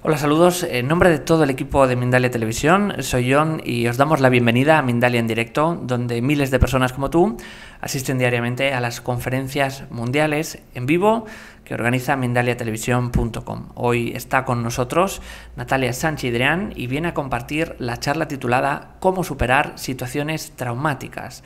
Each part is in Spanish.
Hola, saludos. En nombre de todo el equipo de Mindalia Televisión, soy John y os damos la bienvenida a Mindalia en directo, donde miles de personas como tú asisten diariamente a las conferencias mundiales en vivo que organiza mindaliatelevisión.com. Hoy está con nosotros Natalia Sanchidrián y viene a compartir la charla titulada «Cómo superar situaciones traumáticas».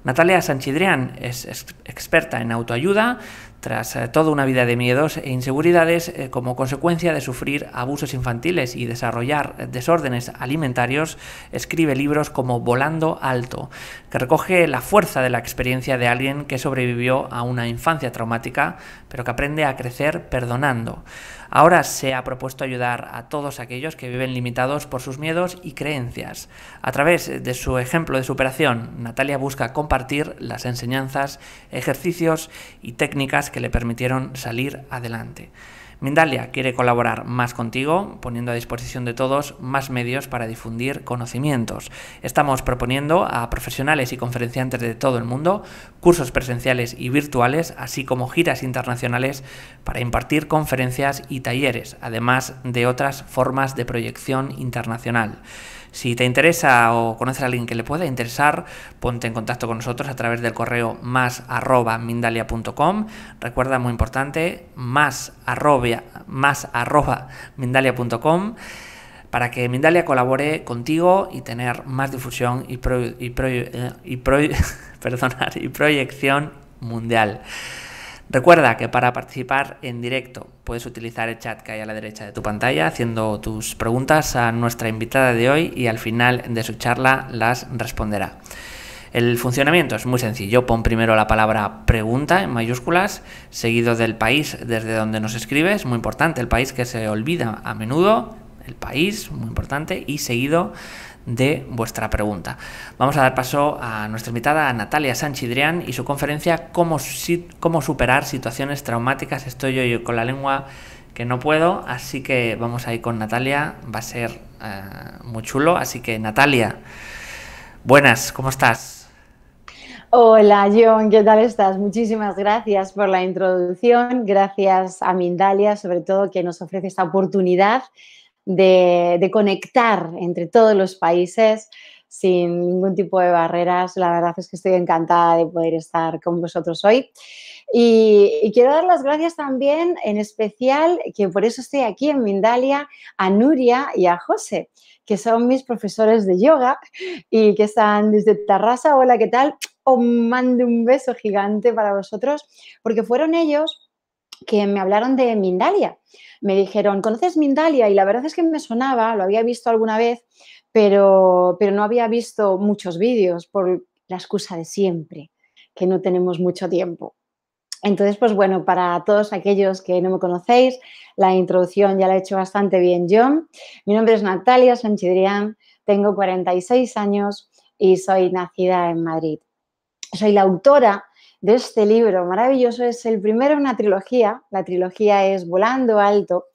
Natalia Sanchidrián es experta en autoayuda tras toda una vida de miedos e inseguridades como consecuencia de sufrir abusos infantiles y desarrollar desórdenes alimentarios. Escribe libros como Volando Alto, que recoge la fuerza de la experiencia de alguien que sobrevivió a una infancia traumática, pero que aprende a crecer perdonando. Ahora se ha propuesto ayudar a todos aquellos que viven limitados por sus miedos y creencias. A través de su ejemplo de superación, Natalia busca compartir las enseñanzas, ejercicios y técnicas que le permitieron salir adelante. Mindalia quiere colaborar más contigo, poniendo a disposición de todos más medios para difundir conocimientos. Estamos proponiendo a profesionales y conferenciantes de todo el mundo cursos presenciales y virtuales, así como giras internacionales para impartir conferencias y talleres, además de otras formas de proyección internacional. Si te interesa o conoces a alguien que le pueda interesar, ponte en contacto con nosotros a través del correo +@mindalia.com. Recuerda, muy importante, +@mindalia.com, para que Mindalia colabore contigo y tener más difusión y proyección mundial. Recuerda que para participar en directo puedes utilizar el chat que hay a la derecha de tu pantalla, haciendo tus preguntas a nuestra invitada de hoy y al final de su charla las responderá. El funcionamiento es muy sencillo. Pon primero la palabra pregunta en mayúsculas, seguido del país desde donde nos escribes, muy importante, el país que se olvida a menudo, el país, muy importante, y seguido de vuestra pregunta. Vamos a dar paso a nuestra invitada, a Natalia Sanchidrián, y su conferencia cómo superar situaciones traumáticas. Estoy yo con la lengua que no puedo, así que vamos a ir con Natalia. Va a ser muy chulo. Así que, Natalia, buenas, ¿cómo estás? Hola John, ¿qué tal estás? Muchísimas gracias por la introducción, gracias a Mindalia sobre todo, que nos ofrece esta oportunidad de conectar entre todos los países sin ningún tipo de barreras. La verdad es que estoy encantada de poder estar con vosotros hoy. Y quiero dar las gracias también, en especial, que por eso estoy aquí en Mindalia, a Nuria y a José, que son mis profesores de yoga y que están desde Tarrasa. Hola, ¿qué tal? Os mando un beso gigante para vosotros, porque fueron ellos que me hablaron de Mindalia. Me dijeron, ¿conoces Mindalia? Y la verdad es que me sonaba, lo había visto alguna vez, pero no había visto muchos vídeos por la excusa de siempre, que no tenemos mucho tiempo. Entonces, pues bueno, para todos aquellos que no me conocéis, la introducción ya la he hecho bastante bien yo. Mi nombre es Natalia Sanchidrián, tengo 46 años y soy nacida en Madrid. Soy la autora de este libro maravilloso, es el primero en una trilogía, la trilogía es Volando Alto,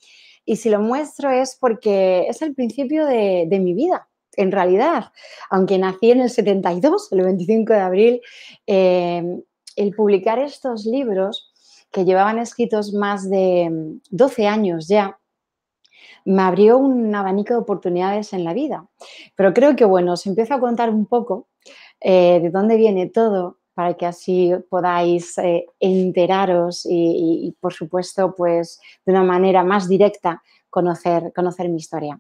y si lo muestro es porque es el principio de mi vida, en realidad. Aunque nací en el 72, el 25 de abril, el publicar estos libros, que llevaban escritos más de 12 años ya, me abrió un abanico de oportunidades en la vida. Pero creo que, bueno, os empiezo a contar un poco de dónde viene todo, para que así podáis enteraros y, por supuesto, pues de una manera más directa conocer mi historia.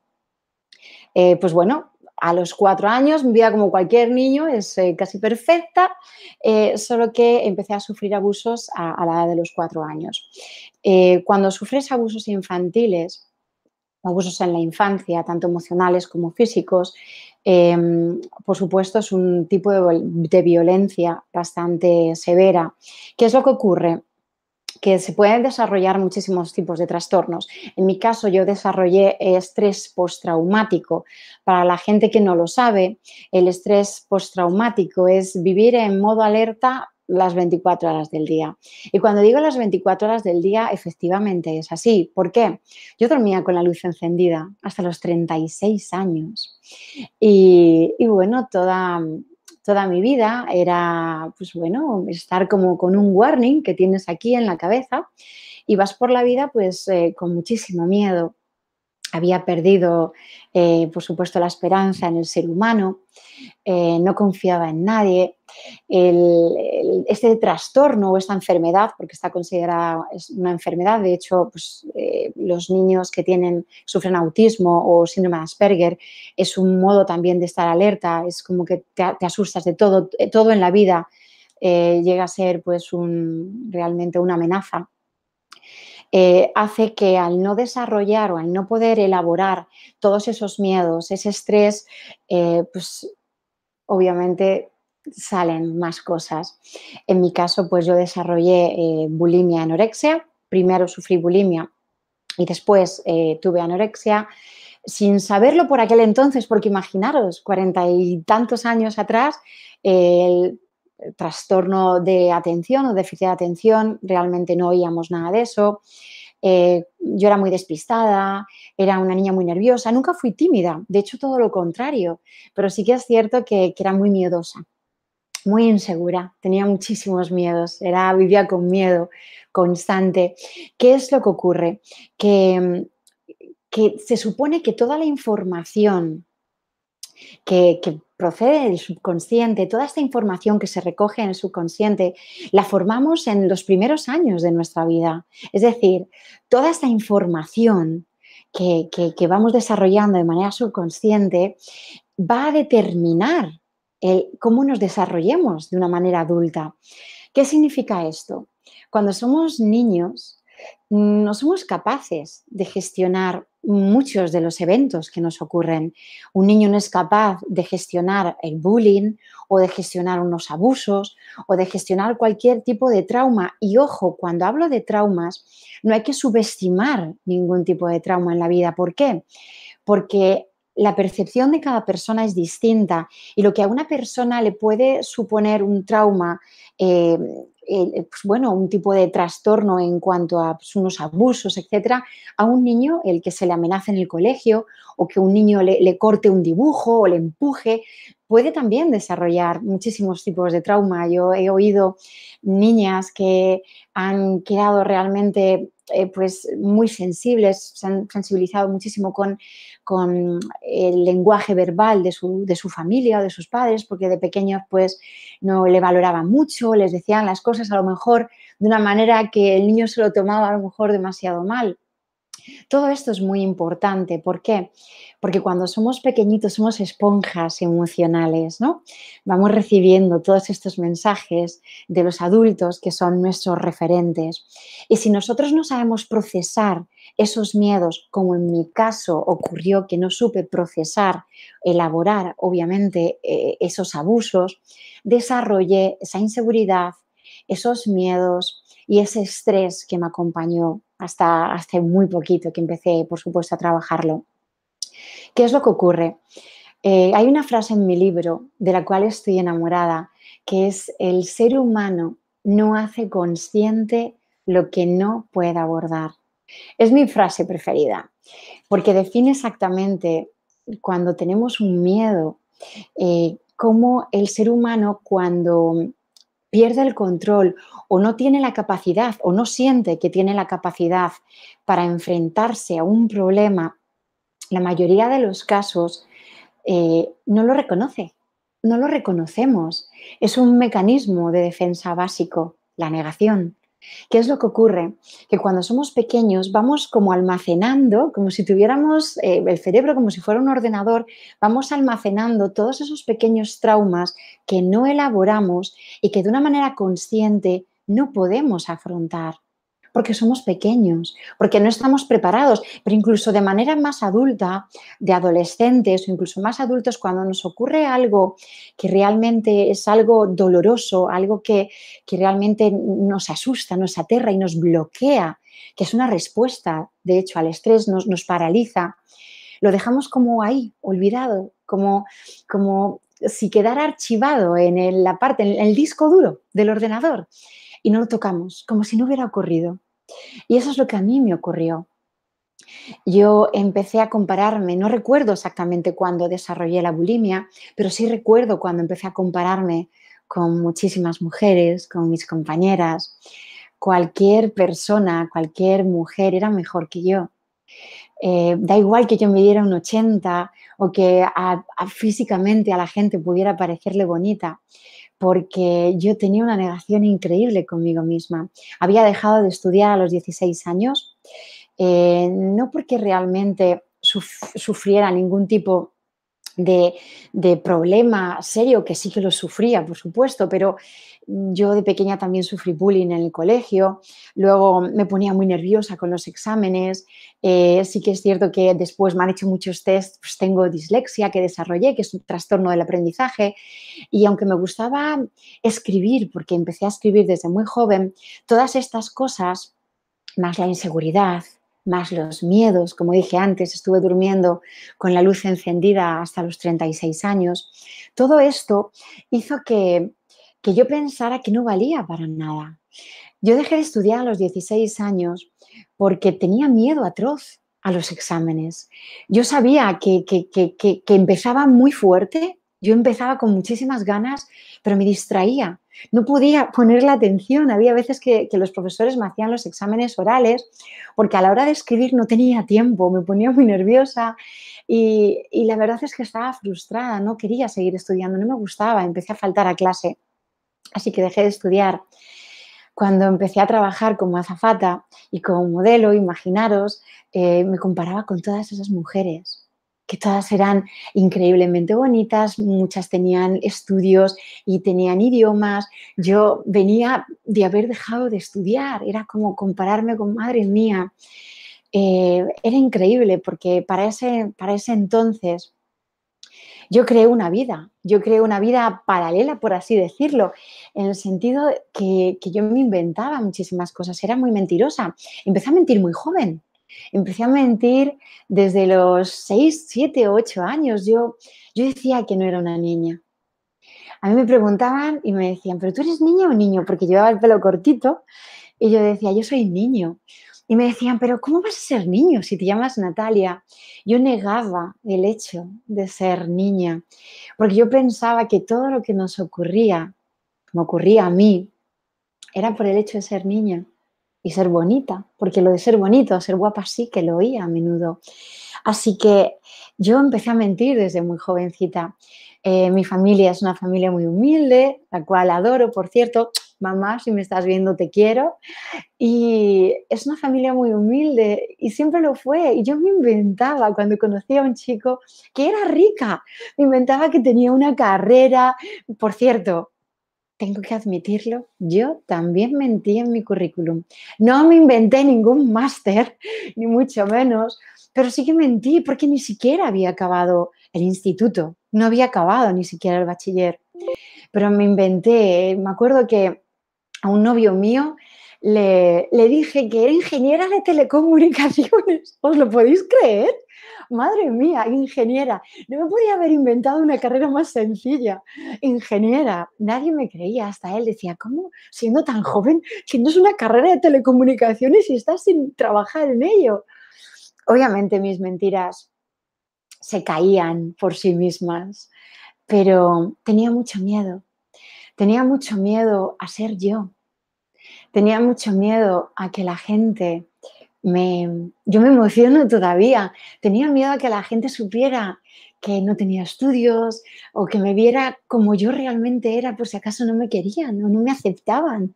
Pues bueno, a los 4 años, mi vida como cualquier niño es casi perfecta, solo que empecé a sufrir abusos a la edad de los 4 años. Cuando sufres abusos infantiles, abusos en la infancia, tanto emocionales como físicos, por supuesto es un tipo de violencia bastante severa. ¿Qué es lo que ocurre? Que se pueden desarrollar muchísimos tipos de trastornos. En mi caso, yo desarrollé estrés postraumático. Para la gente que no lo sabe, el estrés postraumático es vivir en modo alerta las 24 horas del día. Y cuando digo las 24 horas del día, efectivamente es así. ¿Por qué? Yo dormía con la luz encendida hasta los 36 años. Y bueno, toda mi vida era, pues bueno, estar como con un warning que tienes aquí en la cabeza y vas por la vida pues con muchísimo miedo. Había perdido, por supuesto, la esperanza en el ser humano, no confiaba en nadie. Este trastorno o esta enfermedad, porque está considerada es una enfermedad, de hecho, pues, los niños que sufren autismo o síndrome de Asperger es un modo también de estar alerta, es como que te asustas de todo, todo en la vida llega a ser pues realmente una amenaza. Hace que al no desarrollar o al no poder elaborar todos esos miedos, ese estrés, pues obviamente salen más cosas. En mi caso, pues yo desarrollé bulimia, anorexia. Primero sufrí bulimia y después tuve anorexia sin saberlo por aquel entonces, porque imaginaros, 40 y tantos años atrás, el trastorno de atención o déficit de atención, realmente no oíamos nada de eso. Yo era muy despistada, era una niña muy nerviosa, nunca fui tímida, de hecho todo lo contrario, pero sí que es cierto que era muy miedosa, muy insegura, tenía muchísimos miedos, vivía con miedo constante. ¿Qué es lo que ocurre? Que se supone que toda la información que procede del subconsciente, toda esta información que se recoge en el subconsciente, la formamos en los primeros años de nuestra vida. Es decir, toda esta información que vamos desarrollando de manera subconsciente va a determinar cómo nos desarrollemos de una manera adulta. ¿Qué significa esto? Cuando somos niños, no somos capaces de gestionar muchos de los eventos que nos ocurren. Un niño no es capaz de gestionar el bullying o de gestionar unos abusos o de gestionar cualquier tipo de trauma. Y ojo, cuando hablo de traumas, no hay que subestimar ningún tipo de trauma en la vida. ¿Por qué? Porque la percepción de cada persona es distinta y lo que a una persona le puede suponer un trauma, pues bueno, un tipo de trastorno en cuanto a pues, unos abusos, etcétera, a un niño el que se le amenace en el colegio o que un niño le corte un dibujo o le empuje, puede también desarrollar muchísimos tipos de trauma. Yo he oído niñas que han quedado realmente pues muy sensibles, se han sensibilizado muchísimo con el lenguaje verbal de su familia o de sus padres, porque de pequeños pues no le valoraban mucho, les decían las cosas a lo mejor de una manera que el niño se lo tomaba a lo mejor demasiado mal. Todo esto es muy importante. ¿Por qué? Porque cuando somos pequeñitos somos esponjas emocionales, ¿no? Vamos recibiendo todos estos mensajes de los adultos que son nuestros referentes. Y si nosotros no sabemos procesar esos miedos, como en mi caso ocurrió que no supe procesar, elaborar, obviamente, esos abusos, desarrollé esa inseguridad, esos miedos y ese estrés que me acompañó hasta hace muy poquito que empecé, por supuesto, a trabajarlo. ¿Qué es lo que ocurre? Hay una frase en mi libro de la cual estoy enamorada, que es: el ser humano no hace consciente lo que no puede abordar. Es mi frase preferida, porque define exactamente cuando tenemos un miedo, cómo el ser humano cuando pierde el control o no tiene la capacidad o no siente que tiene la capacidad para enfrentarse a un problema, la mayoría de los casos no lo reconoce, no lo reconocemos. Es un mecanismo de defensa básico, la negación. ¿Qué es lo que ocurre? Que cuando somos pequeños vamos como almacenando, como si tuviéramos el cerebro como si fuera un ordenador, vamos almacenando todos esos pequeños traumas que no elaboramos y que de una manera consciente no podemos afrontar. Porque somos pequeños, porque no estamos preparados, pero incluso de manera más adulta, de adolescentes o incluso más adultos, cuando nos ocurre algo que realmente es algo doloroso, algo que realmente nos asusta, nos aterra y nos bloquea, que es una respuesta, de hecho, al estrés, nos paraliza, lo dejamos como ahí, olvidado, como si quedara archivado en la parte, en el disco duro del ordenador y no lo tocamos, como si no hubiera ocurrido. Y eso es lo que a mí me ocurrió. yo empecé a compararme, no recuerdo exactamente cuándo desarrollé la bulimia, pero sí recuerdo cuando empecé a compararme con muchísimas mujeres, con mis compañeras. Cualquier persona, cualquier mujer era mejor que yo. Da igual que yo midiera un 80 o que físicamente a la gente pudiera parecerle bonita, porque yo tenía una negación increíble conmigo misma. Había dejado de estudiar a los 16 años, no porque realmente sufriera ningún tipo de, de problema serio, que sí que lo sufría, por supuesto, pero yo de pequeña también sufrí bullying en el colegio, luego me ponía muy nerviosa con los exámenes, sí que es cierto que después me han hecho muchos tests, pues tengo dislexia que desarrollé, que es un trastorno del aprendizaje, y aunque me gustaba escribir, porque empecé a escribir desde muy joven, todas estas cosas más la inseguridad, más los miedos, como dije antes, estuve durmiendo con la luz encendida hasta los 36 años. Todo esto hizo que yo pensara que no valía para nada. Yo dejé de estudiar a los 16 años porque tenía miedo atroz a los exámenes. Yo sabía que empezaba muy fuerte, yo empezaba con muchísimas ganas, pero me distraía. No podía poner la atención. Había veces que los profesores me hacían los exámenes orales porque a la hora de escribir no tenía tiempo, me ponía muy nerviosa y la verdad es que estaba frustrada, no quería seguir estudiando, no me gustaba, empecé a faltar a clase. Así que dejé de estudiar. Cuando empecé a trabajar como azafata y como modelo, imaginaros, me comparaba con todas esas mujeres, que todas eran increíblemente bonitas, muchas tenían estudios y tenían idiomas. Yo venía de haber dejado de estudiar, era como compararme con madre mía. Era increíble porque para ese entonces yo creé una vida paralela, por así decirlo, en el sentido que yo me inventaba muchísimas cosas, era muy mentirosa. Empecé a mentir muy joven, empecé a mentir desde los 6, 7, 8 años. Yo decía que no era una niña. A mí me preguntaban y me decían, ¿pero tú eres niña o niño? Porque llevaba el pelo cortito y yo decía, yo soy niño. Y me decían, pero ¿cómo vas a ser niño si te llamas Natalia? Yo negaba el hecho de ser niña, porque yo pensaba que todo lo que nos ocurría, me ocurría a mí, era por el hecho de ser niña y ser bonita, porque lo de ser bonito, ser guapa sí que lo oía a menudo. Así que yo empecé a mentir desde muy jovencita. Mi familia es una familia muy humilde, la cual adoro, por cierto. Mamá, si me estás viendo, te quiero. Y es una familia muy humilde y siempre lo fue. Y yo me inventaba cuando conocía a un chico que era rica. Me inventaba que tenía una carrera. Por cierto, tengo que admitirlo, yo también mentí en mi currículum. No me inventé ningún máster, ni mucho menos, pero sí que mentí porque ni siquiera había acabado el instituto, no había acabado ni siquiera el bachiller. Pero me inventé, me acuerdo que a un novio mío le dije que era ingeniera de telecomunicaciones. ¿Os lo podéis creer? Madre mía, ingeniera. No me podía haber inventado una carrera más sencilla. Ingeniera. Nadie me creía, hasta él decía, ¿cómo siendo tan joven tienes una carrera de telecomunicaciones y estás sin trabajar en ello? Obviamente mis mentiras se caían por sí mismas, pero tenía mucho miedo a ser yo. Tenía mucho miedo a que la gente yo me emociono todavía, tenía miedo a que la gente supiera que no tenía estudios o que me viera como yo realmente era, por si acaso no me querían o no me aceptaban.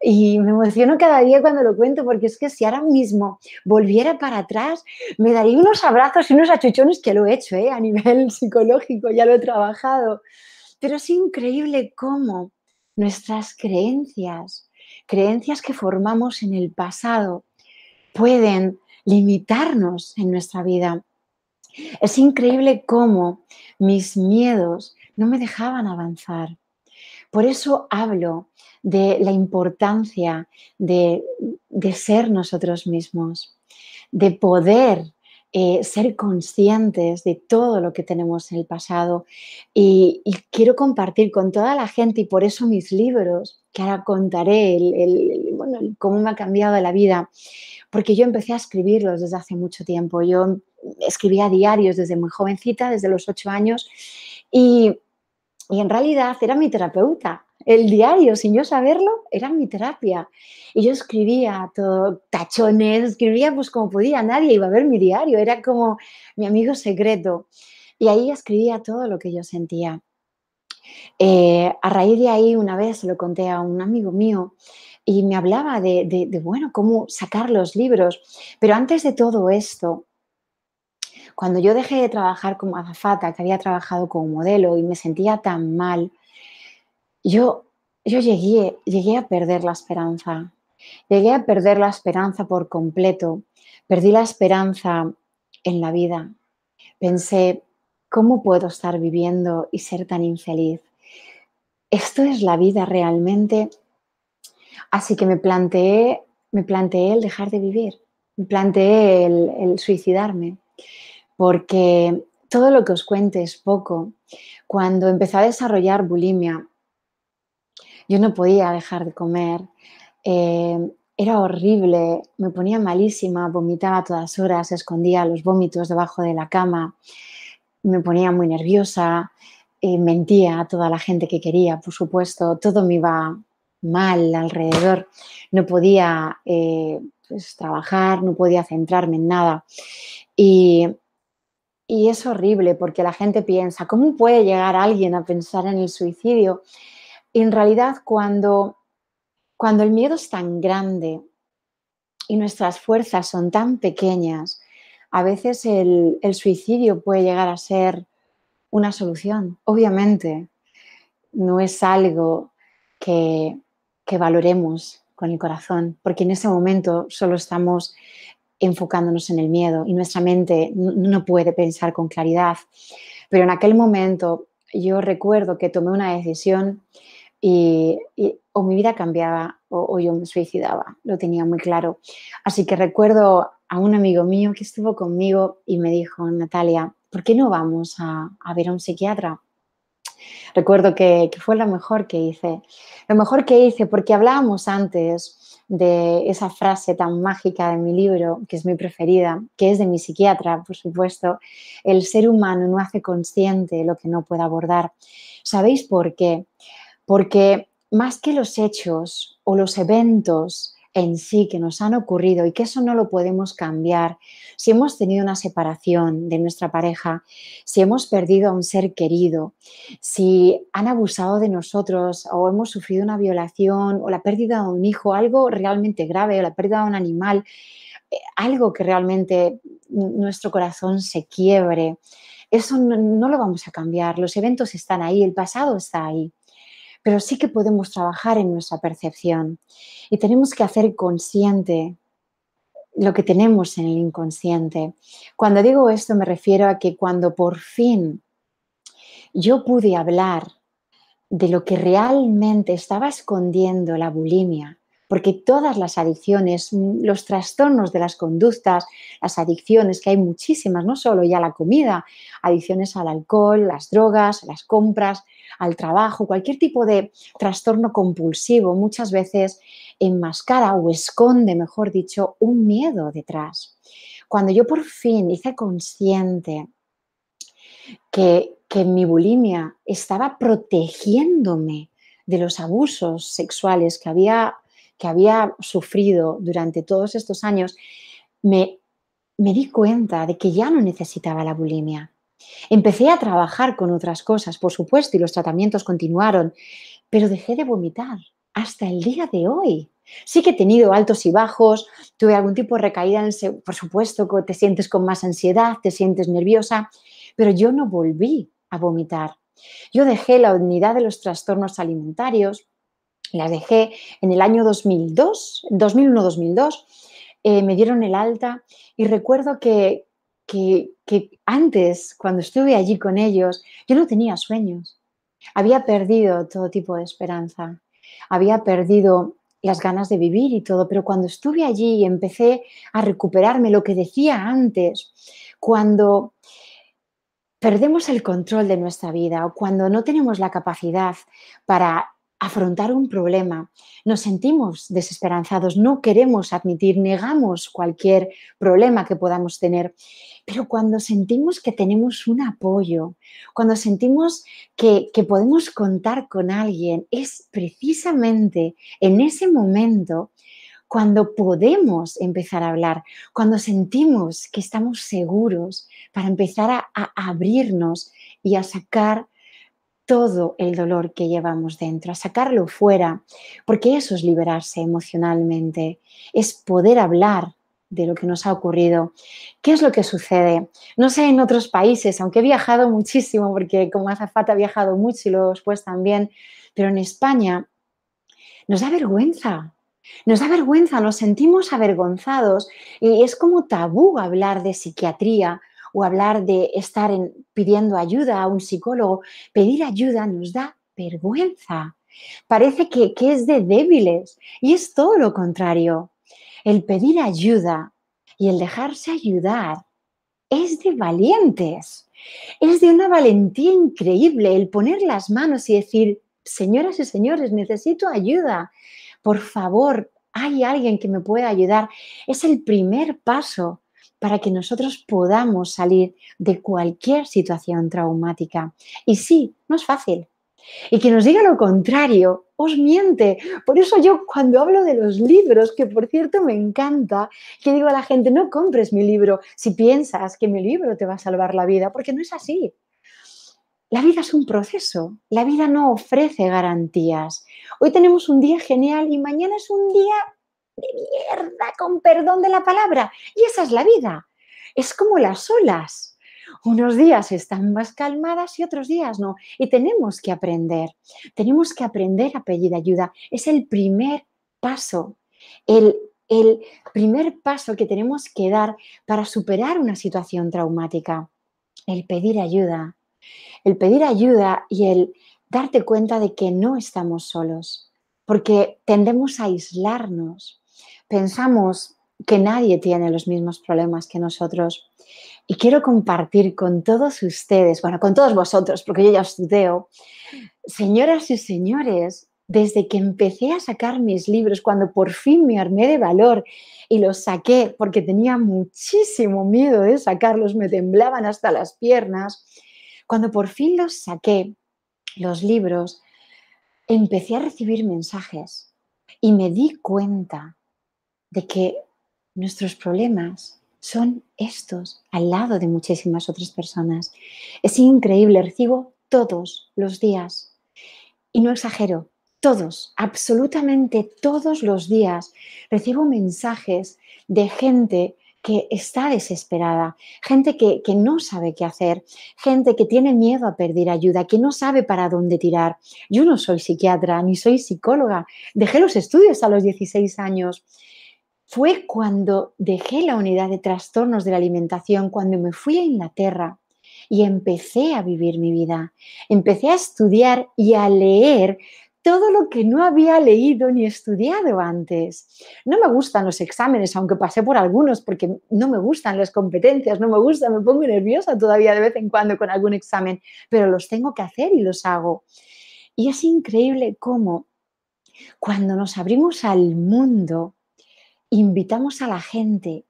Y me emociono cada día cuando lo cuento, porque es que si ahora mismo volviera para atrás, me daría unos abrazos y unos achuchones, que lo he hecho, a nivel psicológico, ya lo he trabajado. Pero es increíble cómo nuestras creencias que formamos en el pasado, pueden limitarnos en nuestra vida. Es increíble cómo mis miedos no me dejaban avanzar. Por eso hablo de la importancia de ser nosotros mismos, de poder ser conscientes de todo lo que tenemos en el pasado. Y quiero compartir con toda la gente, y por eso mis libros, que ahora contaré, bueno, cómo me ha cambiado la vida, porque yo empecé a escribirlos desde hace mucho tiempo. Yo escribía diarios desde muy jovencita, desde los 8 años, y, y en realidad era mi terapeuta. El diario, sin yo saberlo, era mi terapia. Y yo escribía todo, tachones, escribía pues como podía, nadie iba a ver mi diario, era como mi amigo secreto. Y ahí escribía todo lo que yo sentía. A raíz de ahí, una vez se lo conté a un amigo mío y me hablaba bueno, cómo sacar los libros. Pero antes de todo esto, cuando yo dejé de trabajar como azafata, que había trabajado como modelo y me sentía tan mal, yo, yo llegué a perder la esperanza. Llegué a perder la esperanza por completo. Perdí la esperanza en la vida. Pensé, ¿cómo puedo estar viviendo y ser tan infeliz? ¿Esto es la vida realmente? Así que me planteé el dejar de vivir, me planteé el suicidarme, porque todo lo que os cuente es poco. Cuando empecé a desarrollar bulimia, yo no podía dejar de comer, era horrible, me ponía malísima, vomitaba a todas horas, escondía los vómitos debajo de la cama, me ponía muy nerviosa, mentía a toda la gente que quería, por supuesto, todo me iba mal alrededor, no podía pues, trabajar, no podía centrarme en nada. Y, y es horrible porque la gente piensa, ¿cómo puede llegar alguien a pensar en el suicidio? Y en realidad, cuando el miedo es tan grande y nuestras fuerzas son tan pequeñas, a veces el suicidio puede llegar a ser una solución. Obviamente, no es algo que, que valoremos con el corazón, porque en ese momento solo estamos enfocándonos en el miedo y nuestra mente no puede pensar con claridad. Pero en aquel momento yo recuerdo que tomé una decisión y o mi vida cambiaba o yo me suicidaba, lo tenía muy claro. Así que recuerdo a un amigo mío que estuvo conmigo y me dijo, Natalia, ¿por qué no vamos a ver a un psiquiatra? Recuerdo que fue lo mejor que hice. Lo mejor que hice porque hablábamos antes de esa frase tan mágica de mi libro, que es mi preferida, que es de mi psiquiatra, por supuesto, el ser humano no hace consciente lo que no puede abordar. ¿Sabéis por qué? Porque más que los hechos o los eventos en sí que nos han ocurrido y que eso no lo podemos cambiar, si hemos tenido una separación de nuestra pareja, si hemos perdido a un ser querido, si han abusado de nosotros o hemos sufrido una violación o la pérdida de un hijo, algo realmente grave, o la pérdida de un animal, algo que realmente nuestro corazón se quiebre, eso no lo vamos a cambiar, los eventos están ahí, el pasado está ahí, pero sí que podemos trabajar en nuestra percepción y tenemos que hacer consciente lo que tenemos en el inconsciente. Cuando digo esto me refiero a que cuando por fin yo pude hablar de lo que realmente estaba escondiendo la bulimia, porque todas las adicciones, los trastornos de las conductas, las adicciones, que hay muchísimas, no solo ya la comida, adicciones al alcohol, las drogas, las compras, al trabajo, cualquier tipo de trastorno compulsivo muchas veces enmascara o esconde, mejor dicho, un miedo detrás. Cuando yo por fin hice consciente que mi bulimia estaba protegiéndome de los abusos sexuales que había sufrido durante todos estos años, me, me di cuenta de que ya no necesitaba la bulimia. Empecé a trabajar con otras cosas, por supuesto, y los tratamientos continuaron, pero dejé de vomitar hasta el día de hoy. Sí que he tenido altos y bajos, tuve algún tipo de recaída, por supuesto, que te sientes con más ansiedad, te sientes nerviosa, pero yo no volví a vomitar. Yo dejé la unidad de los trastornos alimentarios, las dejé en el año 2002, 2001-2002, me dieron el alta y recuerdo que antes, cuando estuve allí con ellos, yo no tenía sueños. Había perdido todo tipo de esperanza, había perdido las ganas de vivir y todo, pero cuando estuve allí y empecé a recuperarme, lo que decía antes, cuando perdemos el control de nuestra vida o cuando no tenemos la capacidad para afrontar un problema, nos sentimos desesperanzados, no queremos admitir, negamos cualquier problema que podamos tener. Pero cuando sentimos que tenemos un apoyo, cuando sentimos que podemos contar con alguien, es precisamente en ese momento cuando podemos empezar a hablar, cuando sentimos que estamos seguros para empezar a abrirnos y a sacar todo el dolor que llevamos dentro, a sacarlo fuera, porque eso es liberarse emocionalmente, es poder hablar de lo que nos ha ocurrido. ¿Qué es lo que sucede? No sé en otros países, aunque he viajado muchísimo, porque como azafata he viajado mucho y luego después también, pero en España nos da vergüenza. Nos da vergüenza, nos sentimos avergonzados y es como tabú hablar de psiquiatría o hablar de estar pidiendo ayuda a un psicólogo. Pedir ayuda nos da vergüenza. Parece que es de débiles y es todo lo contrario. El pedir ayuda y el dejarse ayudar es de valientes. Es de una valentía increíble el poner las manos y decir, señoras y señores, necesito ayuda. Por favor, hay alguien que me pueda ayudar. Es el primer paso para que nosotros podamos salir de cualquier situación traumática. Y sí, no es fácil. Y que nos diga lo contrario, os miente. Por eso yo cuando hablo de los libros, que por cierto me encanta, que digo a la gente, no compres mi libro si piensas que mi libro te va a salvar la vida, porque no es así. La vida es un proceso, la vida no ofrece garantías. Hoy tenemos un día genial y mañana es un día de mierda, con perdón de la palabra. Y esa es la vida. Es como las olas. Unos días están más calmadas y otros días no. Y tenemos que aprender a pedir ayuda. Es el primer paso, el primer paso que tenemos que dar para superar una situación traumática, el pedir ayuda. El pedir ayuda y el darte cuenta de que no estamos solos, porque tendemos a aislarnos. Pensamos que nadie tiene los mismos problemas que nosotros. Y quiero compartir con todos ustedes, bueno, con todos vosotros, porque yo ya os tuteo, señoras y señores, desde que empecé a sacar mis libros, cuando por fin me armé de valor y los saqué, porque tenía muchísimo miedo de sacarlos, me temblaban hasta las piernas, cuando por fin los saqué, los libros, empecé a recibir mensajes y me di cuenta de que nuestros problemas son estos al lado de muchísimas otras personas. Es increíble, recibo todos los días y no exagero, todos, absolutamente todos los días recibo mensajes de gente que está desesperada, gente que no sabe qué hacer, gente que tiene miedo a pedir ayuda, que no sabe para dónde tirar. Yo no soy psiquiatra ni soy psicóloga, dejé los estudios a los 16 años. Fue cuando dejé la unidad de trastornos de la alimentación, cuando me fui a Inglaterra y empecé a vivir mi vida. Empecé a estudiar y a leer todo lo que no había leído ni estudiado antes. No me gustan los exámenes, aunque pasé por algunos, porque no me gustan las competencias, no me gusta, me pongo nerviosa todavía de vez en cuando con algún examen, pero los tengo que hacer y los hago. Y es increíble cómo cuando nos abrimos al mundo, invitamos a la gente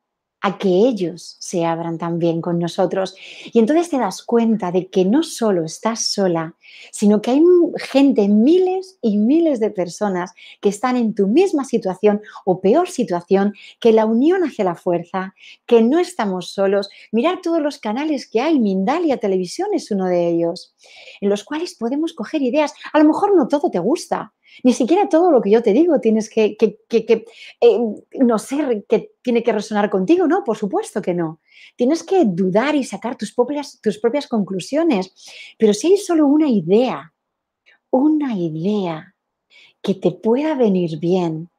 a que ellos se abran también con nosotros. Y entonces te das cuenta de que no solo estás sola, sino que hay gente, miles y miles de personas que están en tu misma situación o peor situación, que la unión hace la fuerza, que no estamos solos. Mirar todos los canales que hay, Mindalia Televisión es uno de ellos, en los cuales podemos coger ideas. A lo mejor no todo te gusta, ni siquiera todo lo que yo te digo tienes no sé, que tiene que resonar contigo, no, por supuesto que no. Tienes que dudar y sacar tus propias conclusiones, pero si hay solo una idea que te pueda venir bien,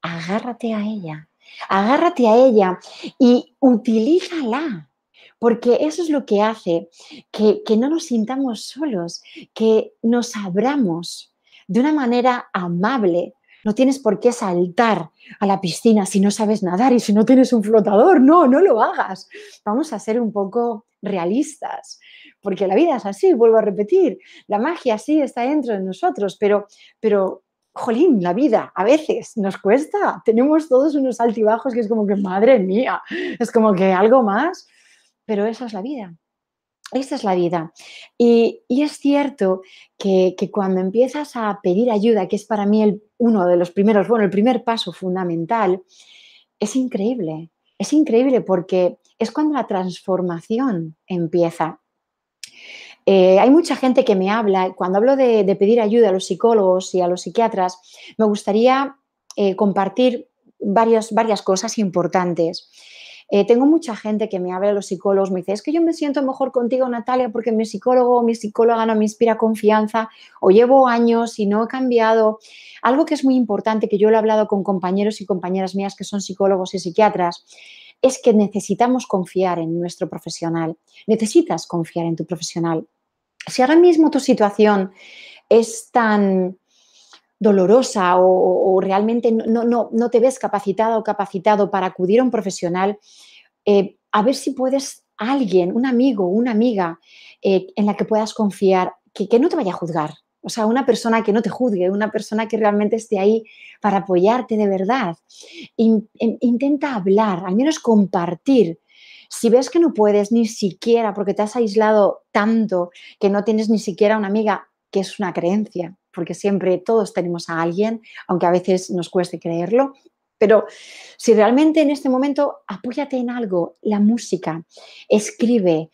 agárrate a ella y utilízala. Porque eso es lo que hace que no nos sintamos solos, que nos abramos de una manera amable. No tienes por qué saltar a la piscina si no sabes nadar y si no tienes un flotador. No, no lo hagas. Vamos a ser un poco realistas, porque la vida es así, vuelvo a repetir, la magia sí está dentro de nosotros, pero jolín, la vida a veces nos cuesta, tenemos todos unos altibajos que es como que, madre mía, es como que algo más, pero esa es la vida. Esta es la vida. Y es cierto que cuando empiezas a pedir ayuda, que es para mí uno de los primeros, bueno, el primer paso fundamental, es increíble porque es cuando la transformación empieza. Hay mucha gente que me habla, cuando hablo de pedir ayuda a los psicólogos y a los psiquiatras, me gustaría compartir varias cosas importantes. Tengo mucha gente que me habla de los psicólogos, me dice, es que yo me siento mejor contigo, Natalia, porque mi psicólogo o mi psicóloga no me inspira confianza, o llevo años y no he cambiado. Algo que es muy importante, que yo lo he hablado con compañeros y compañeras mías que son psicólogos y psiquiatras, es que necesitamos confiar en nuestro profesional. Necesitas confiar en tu profesional. Si ahora mismo tu situación es tan dolorosa o realmente no te ves capacitada o capacitado para acudir a un profesional, a ver si puedes alguien, un amigo, una amiga en la que puedas confiar, que no te vaya a juzgar. O sea, una persona que no te juzgue, una persona que realmente esté ahí para apoyarte de verdad. Intenta hablar, al menos compartir. Si ves que no puedes ni siquiera, porque te has aislado tanto que no tienes ni siquiera una amiga, que es una creencia, porque siempre todos tenemos a alguien, aunque a veces nos cueste creerlo, pero si realmente en este momento apóyate en algo, la música, escribe,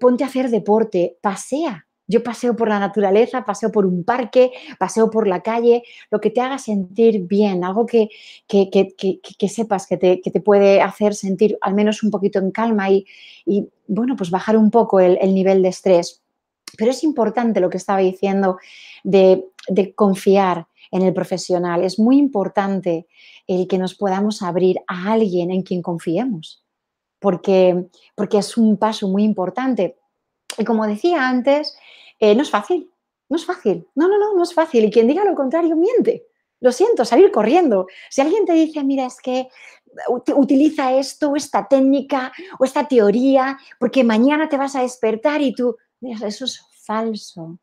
ponte a hacer deporte, pasea. Yo paseo por la naturaleza, paseo por un parque, paseo por la calle, lo que te haga sentir bien, algo que sepas que te puede hacer sentir al menos un poquito en calma y bueno, pues bajar un poco el nivel de estrés. Pero es importante lo que estaba diciendo de confiar en el profesional. Es muy importante el que nos podamos abrir a alguien en quien confiemos, porque es un paso muy importante. Y como decía antes, no es fácil, no es fácil. No es fácil. Y quien diga lo contrario miente. Lo siento, salir corriendo. Si alguien te dice, mira, es que utiliza esto, o esta técnica, o esta teoría, porque mañana te vas a despertar y tú, mira, eso es falso.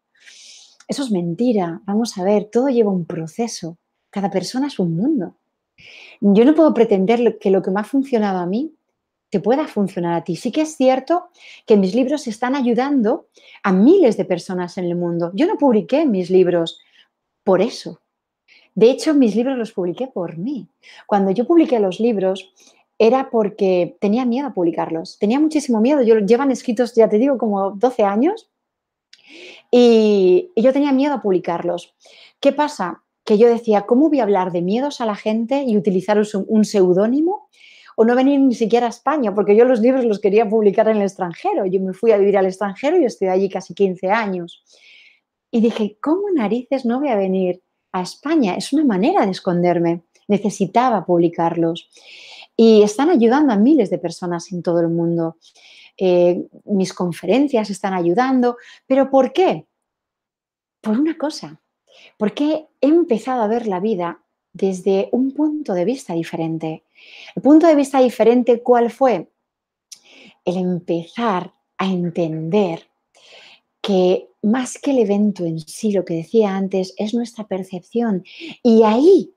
Eso es mentira. Vamos a ver, todo lleva un proceso. Cada persona es un mundo. Yo no puedo pretender que lo que me ha funcionado a mí te pueda funcionar a ti. Sí que es cierto que mis libros están ayudando a miles de personas en el mundo. Yo no publiqué mis libros por eso. De hecho, mis libros los publiqué por mí. Cuando yo publiqué los libros era porque tenía miedo a publicarlos. Tenía muchísimo miedo. Llevan escritos, ya te digo, como 12 años y yo tenía miedo a publicarlos. ¿Qué pasa? Que yo decía, ¿cómo voy a hablar de miedos a la gente y utilizar un seudónimo? O no venir ni siquiera a España, porque yo los libros los quería publicar en el extranjero. Yo me fui a vivir al extranjero y estoy allí casi 15 años. Y dije, ¿cómo narices no voy a venir a España? Es una manera de esconderme. Necesitaba publicarlos. Y están ayudando a miles de personas en todo el mundo. Mis conferencias están ayudando. ¿Pero por qué? Por una cosa, porque he empezado a ver la vida desde un punto de vista diferente. El punto de vista diferente, ¿cuál fue? El empezar a entender que más que el evento en sí, lo que decía antes, es nuestra percepción. Y ahí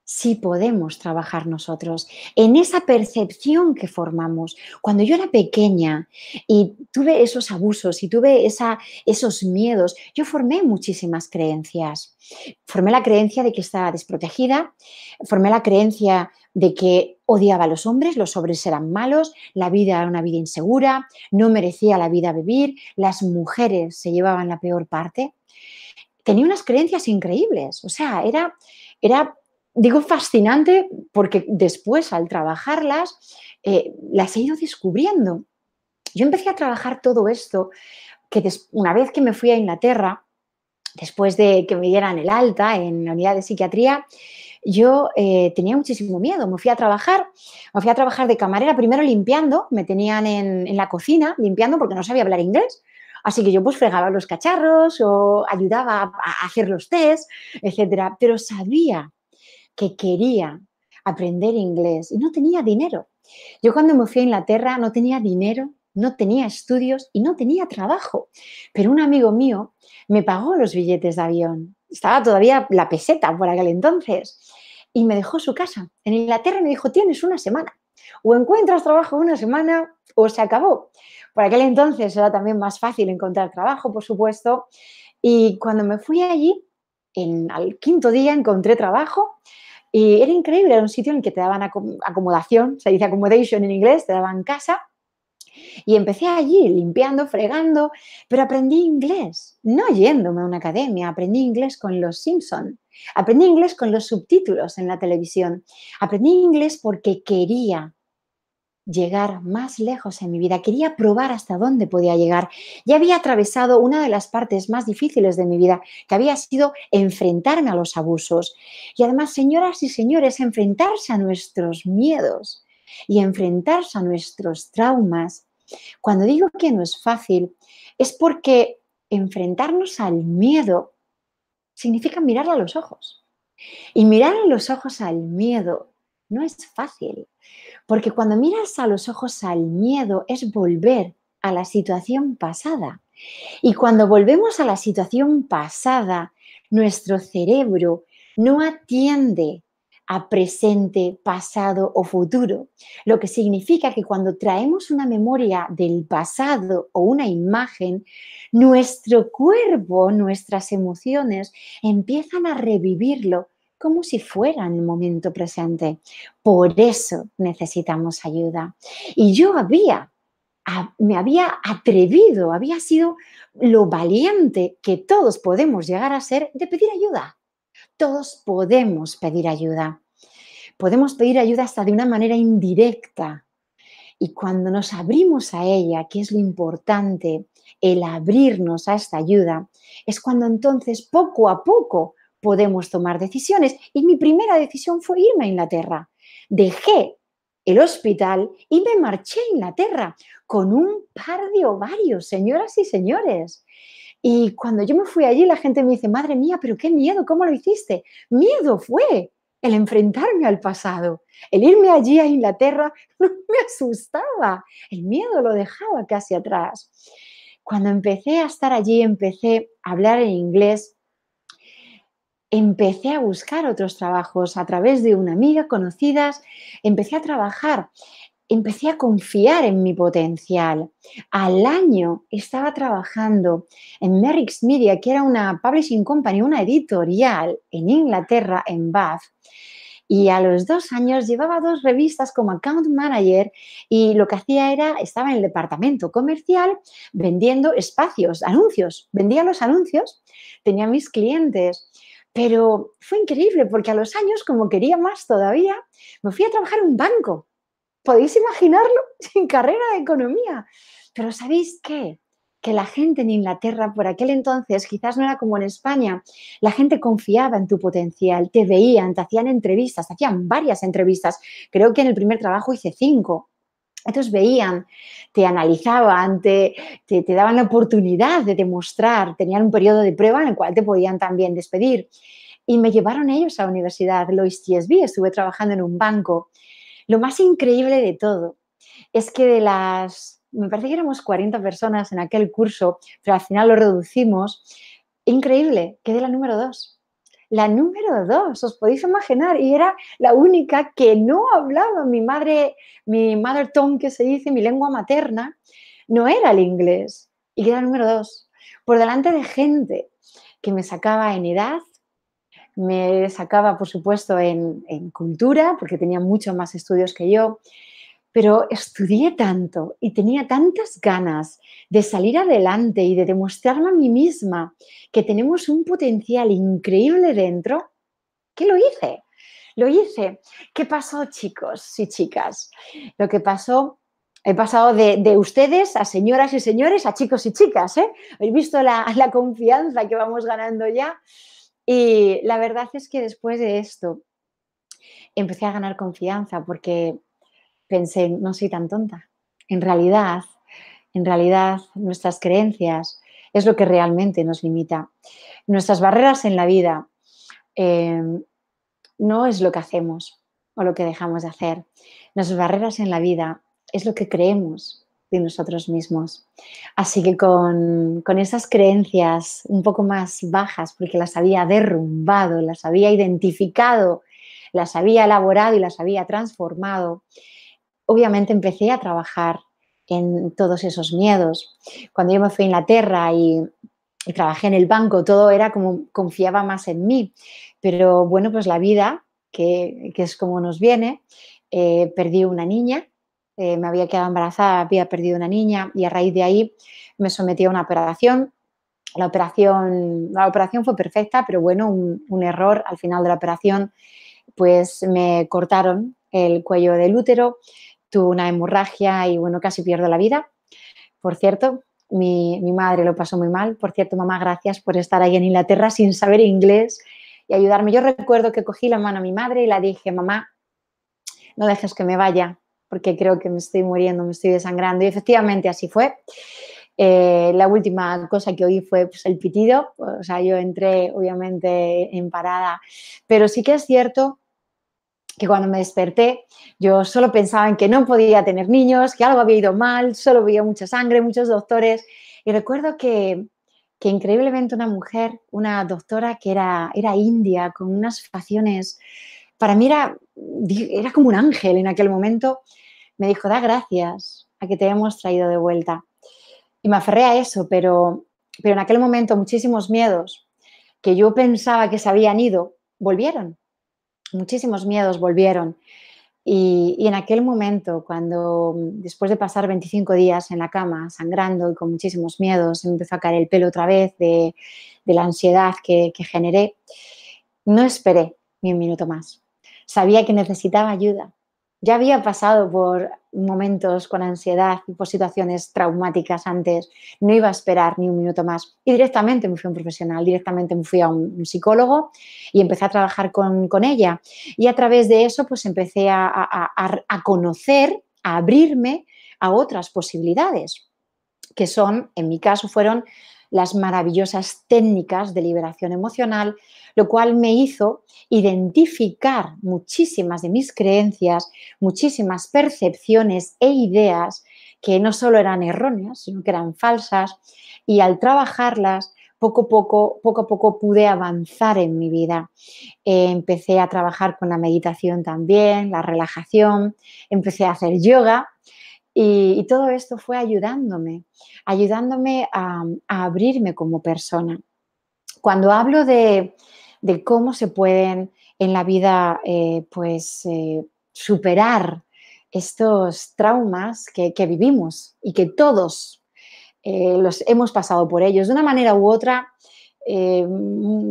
sí podemos trabajar nosotros, en esa percepción que formamos. Cuando yo era pequeña y tuve esos abusos y tuve esos miedos, yo formé muchísimas creencias. Formé la creencia de que estaba desprotegida, formé la creencia de que odiaba a los hombres eran malos, la vida era una vida insegura, no merecía la vida vivir, las mujeres se llevaban la peor parte. Tenía unas creencias increíbles, o sea, era digo fascinante porque después al trabajarlas las he ido descubriendo. Yo empecé a trabajar todo esto que una vez que me fui a Inglaterra, después de que me dieran el alta en la unidad de psiquiatría, yo tenía muchísimo miedo. Me fui a trabajar de camarera, primero limpiando, me tenían en la cocina limpiando porque no sabía hablar inglés. Así que yo pues fregaba los cacharros o ayudaba a hacer los test, etcétera. Pero sabía que quería aprender inglés y no tenía dinero. Yo cuando me fui a Inglaterra no tenía dinero no tenía estudios y no tenía trabajo. Pero un amigo mío me pagó los billetes de avión. Estaba todavía la peseta por aquel entonces. Y me dejó su casa en Inglaterra y me dijo, tienes una semana. O encuentras trabajo una semana o se acabó. Por aquel entonces era también más fácil encontrar trabajo, por supuesto. Y cuando me fui allí, al quinto día encontré trabajo y era increíble, era un sitio en el que te daban acomodación, se dice accommodation en inglés, te daban casa y empecé allí limpiando, fregando, pero aprendí inglés, no yéndome a una academia, aprendí inglés con los Simpson, aprendí inglés con los subtítulos en la televisión, aprendí inglés porque quería llegar más lejos en mi vida, quería probar hasta dónde podía llegar. Ya había atravesado una de las partes más difíciles de mi vida, que había sido enfrentarme a los abusos. Y además, señoras y señores, enfrentarse a nuestros miedos y enfrentarse a nuestros traumas. Cuando digo que no es fácil, es porque enfrentarnos al miedo significa mirar a los ojos. Y mirar a los ojos al miedo no es fácil. Porque cuando miras a los ojos al miedo es volver a la situación pasada. Y cuando volvemos a la situación pasada, nuestro cerebro no atiende a presente, pasado o futuro. Lo que significa que cuando traemos una memoria del pasado o una imagen, nuestro cuerpo, nuestras emociones empiezan a revivirlo como si fuera en el momento presente. Por eso necesitamos ayuda. Y yo me había atrevido, había sido lo valiente que todos podemos llegar a ser de pedir ayuda. Todos podemos pedir ayuda. Podemos pedir ayuda hasta de una manera indirecta. Y cuando nos abrimos a ella, que es lo importante, el abrirnos a esta ayuda, es cuando entonces poco a poco podemos tomar decisiones. Y mi primera decisión fue irme a Inglaterra. Dejé el hospital y me marché a Inglaterra con un par de ovarios, señoras y señores. Y cuando yo me fui allí, la gente me dice, madre mía, pero qué miedo, ¿cómo lo hiciste? Miedo fue el enfrentarme al pasado. El irme allí a Inglaterra no me asustaba, el miedo lo dejaba casi atrás. Cuando empecé a estar allí, empecé a hablar en inglés, empecé a buscar otros trabajos a través de una amiga, conocidas, empecé a trabajar, empecé a confiar en mi potencial. Al año estaba trabajando en Merrick's Media, que era una publishing company, una editorial en Inglaterra, en Bath. Y a los 2 años llevaba 2 revistas como account manager y lo que hacía era, estaba en el departamento comercial vendiendo espacios, anuncios. Vendía los anuncios, tenía mis clientes. Pero fue increíble porque a los años, como quería más todavía, me fui a trabajar en un banco. ¿Podéis imaginarlo? Sin carrera de economía. Pero ¿sabéis qué? Que la gente en Inglaterra por aquel entonces quizás no era como en España. La gente confiaba en tu potencial, te veían, te hacían entrevistas, te hacían varias entrevistas. Creo que en el primer trabajo hice 5. Entonces veían, te analizaban, te daban la oportunidad de demostrar, tenían un periodo de prueba en el cual te podían también despedir. Y me llevaron ellos a la universidad, Lois TSB, estuve trabajando en un banco. Lo más increíble de todo es que me parece que éramos 40 personas en aquel curso, pero al final lo reducimos. Increíble, quedé la número 2. La número 2, os podéis imaginar, y era la única que no hablaba mi mother tongue, que se dice, mi lengua materna, no era el inglés. Y quedé la número 2, por delante de gente que me sacaba en edad, me sacaba, por supuesto, en cultura, porque tenía muchos más estudios que yo, pero estudié tanto y tenía tantas ganas de salir adelante y de demostrarme a mí misma que tenemos un potencial increíble dentro, que lo hice. Lo hice. ¿Qué pasó, chicos y chicas? Lo que pasó, he pasado de ustedes a señoras y señores, a chicos y chicas, ¿eh? Habéis visto la confianza que vamos ganando ya. Y la verdad es que después de esto empecé a ganar confianza porque pensé, no soy tan tonta. En realidad, nuestras creencias es lo que realmente nos limita. Nuestras barreras en la vida eh, no es lo que hacemos o lo que dejamos de hacer. Nuestras barreras en la vida es lo que creemos de nosotros mismos. Así que con esas creencias un poco más bajas, porque las había derrumbado, las había identificado, las había elaborado y las había transformado, obviamente empecé a trabajar en todos esos miedos. Cuando yo me fui a Inglaterra y trabajé en el banco, todo era como confiaba más en mí. Pero bueno, pues la vida, que es como nos viene, perdí una niña, me había quedado embarazada, había perdido una niña y a raíz de ahí me sometí a una operación. La operación fue perfecta, pero bueno, un error al final de la operación, pues me cortaron el cuello del útero, tuve una hemorragia y bueno, casi pierdo la vida. Por cierto, mi madre lo pasó muy mal. Por cierto, mamá, gracias por estar ahí en Inglaterra sin saber inglés y ayudarme. Yo recuerdo que cogí la mano a mi madre y la dije, mamá, no dejes que me vaya, porque creo que me estoy muriendo, me estoy desangrando. Y efectivamente así fue. La última cosa que oí fue pues, el pitido. O sea, yo entré obviamente en parada. Pero sí que es cierto que cuando me desperté yo solo pensaba en que no podía tener niños, que algo había ido mal, solo veía mucha sangre, muchos doctores. Y recuerdo que increíblemente una mujer, una doctora que era india, con unas facciones, para mí era como un ángel en aquel momento, me dijo, da gracias a que te hemos traído de vuelta. Y me aferré a eso, pero en aquel momento muchísimos miedos que yo pensaba que se habían ido, volvieron. Muchísimos miedos volvieron. Y en aquel momento, cuando después de pasar 25 días en la cama, sangrando y con muchísimos miedos, me empezó a caer el pelo otra vez de la ansiedad que generé, no esperé ni un minuto más. Sabía que necesitaba ayuda. Ya había pasado por momentos con ansiedad y por situaciones traumáticas antes. No iba a esperar ni un minuto más. Y directamente me fui a un profesional, directamente me fui a un psicólogo y empecé a trabajar con ella. Y a través de eso, pues empecé a conocer, a abrirme a otras posibilidades, que son, en mi caso, fueron las maravillosas técnicas de liberación emocional, lo cual me hizo identificar muchísimas de mis creencias, muchísimas percepciones e ideas que no solo eran erróneas, sino que eran falsas, y al trabajarlas, poco a poco pude avanzar en mi vida. Empecé a trabajar con la meditación también, la relajación, empecé a hacer yoga y todo esto fue ayudándome a abrirme como persona. Cuando hablo de cómo se pueden en la vida superar estos traumas que vivimos y que todos los hemos pasado por ellos de una manera u otra,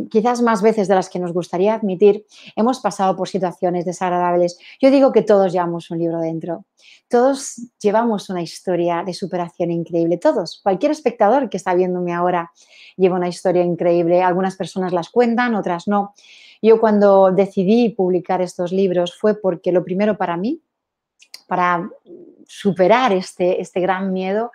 quizás más veces de las que nos gustaría admitir, hemos pasado por situaciones desagradables. Yo digo que todos llevamos un libro dentro, todos llevamos una historia de superación increíble, todos, cualquier espectador que está viéndome ahora lleva una historia increíble, algunas personas las cuentan, otras no. Yo cuando decidí publicar estos libros fue porque lo primero para mí, para superar este gran miedo,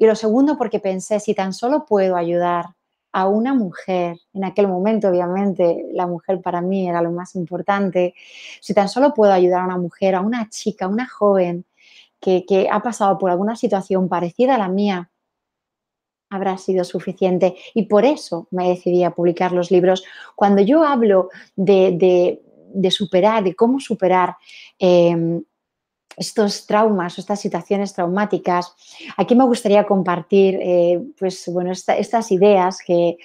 y lo segundo porque pensé, si tan solo puedo ayudar a una mujer, en aquel momento obviamente la mujer para mí era lo más importante, si tan solo puedo ayudar a una mujer, a una chica, a una joven que ha pasado por alguna situación parecida a la mía, habrá sido suficiente. Y por eso me decidí a publicar los libros. Cuando yo hablo de superar, de cómo superar estos traumas o estas situaciones traumáticas, aquí me gustaría compartir estas ideas que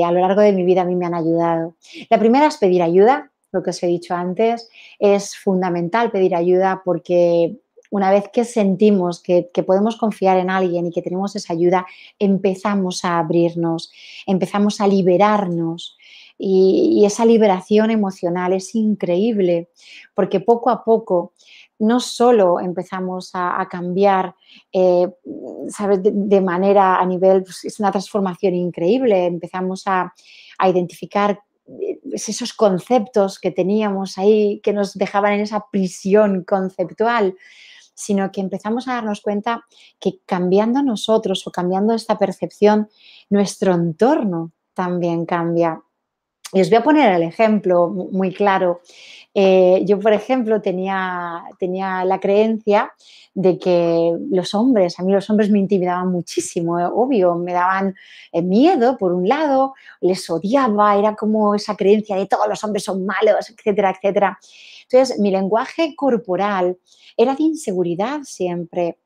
a lo largo de mi vida a mí me han ayudado. La primera es pedir ayuda, lo que os he dicho antes. Es fundamental pedir ayuda porque una vez que sentimos que podemos confiar en alguien y que tenemos esa ayuda, empezamos a abrirnos, empezamos a liberarnos. Y esa liberación emocional es increíble porque poco a poco no solo empezamos a cambiar, ¿sabes? De manera a nivel, pues, es una transformación increíble, empezamos a identificar esos conceptos que teníamos ahí, que nos dejaban en esa prisión conceptual, sino que empezamos a darnos cuenta que cambiando nosotros o cambiando esta percepción, nuestro entorno también cambia. Y os voy a poner el ejemplo muy claro. Yo, por ejemplo, tenía la creencia de que a mí los hombres me intimidaban muchísimo, obvio, me daban miedo por un lado, les odiaba, era como esa creencia de todos los hombres son malos, etcétera, etcétera. Entonces, mi lenguaje corporal era de inseguridad siempre.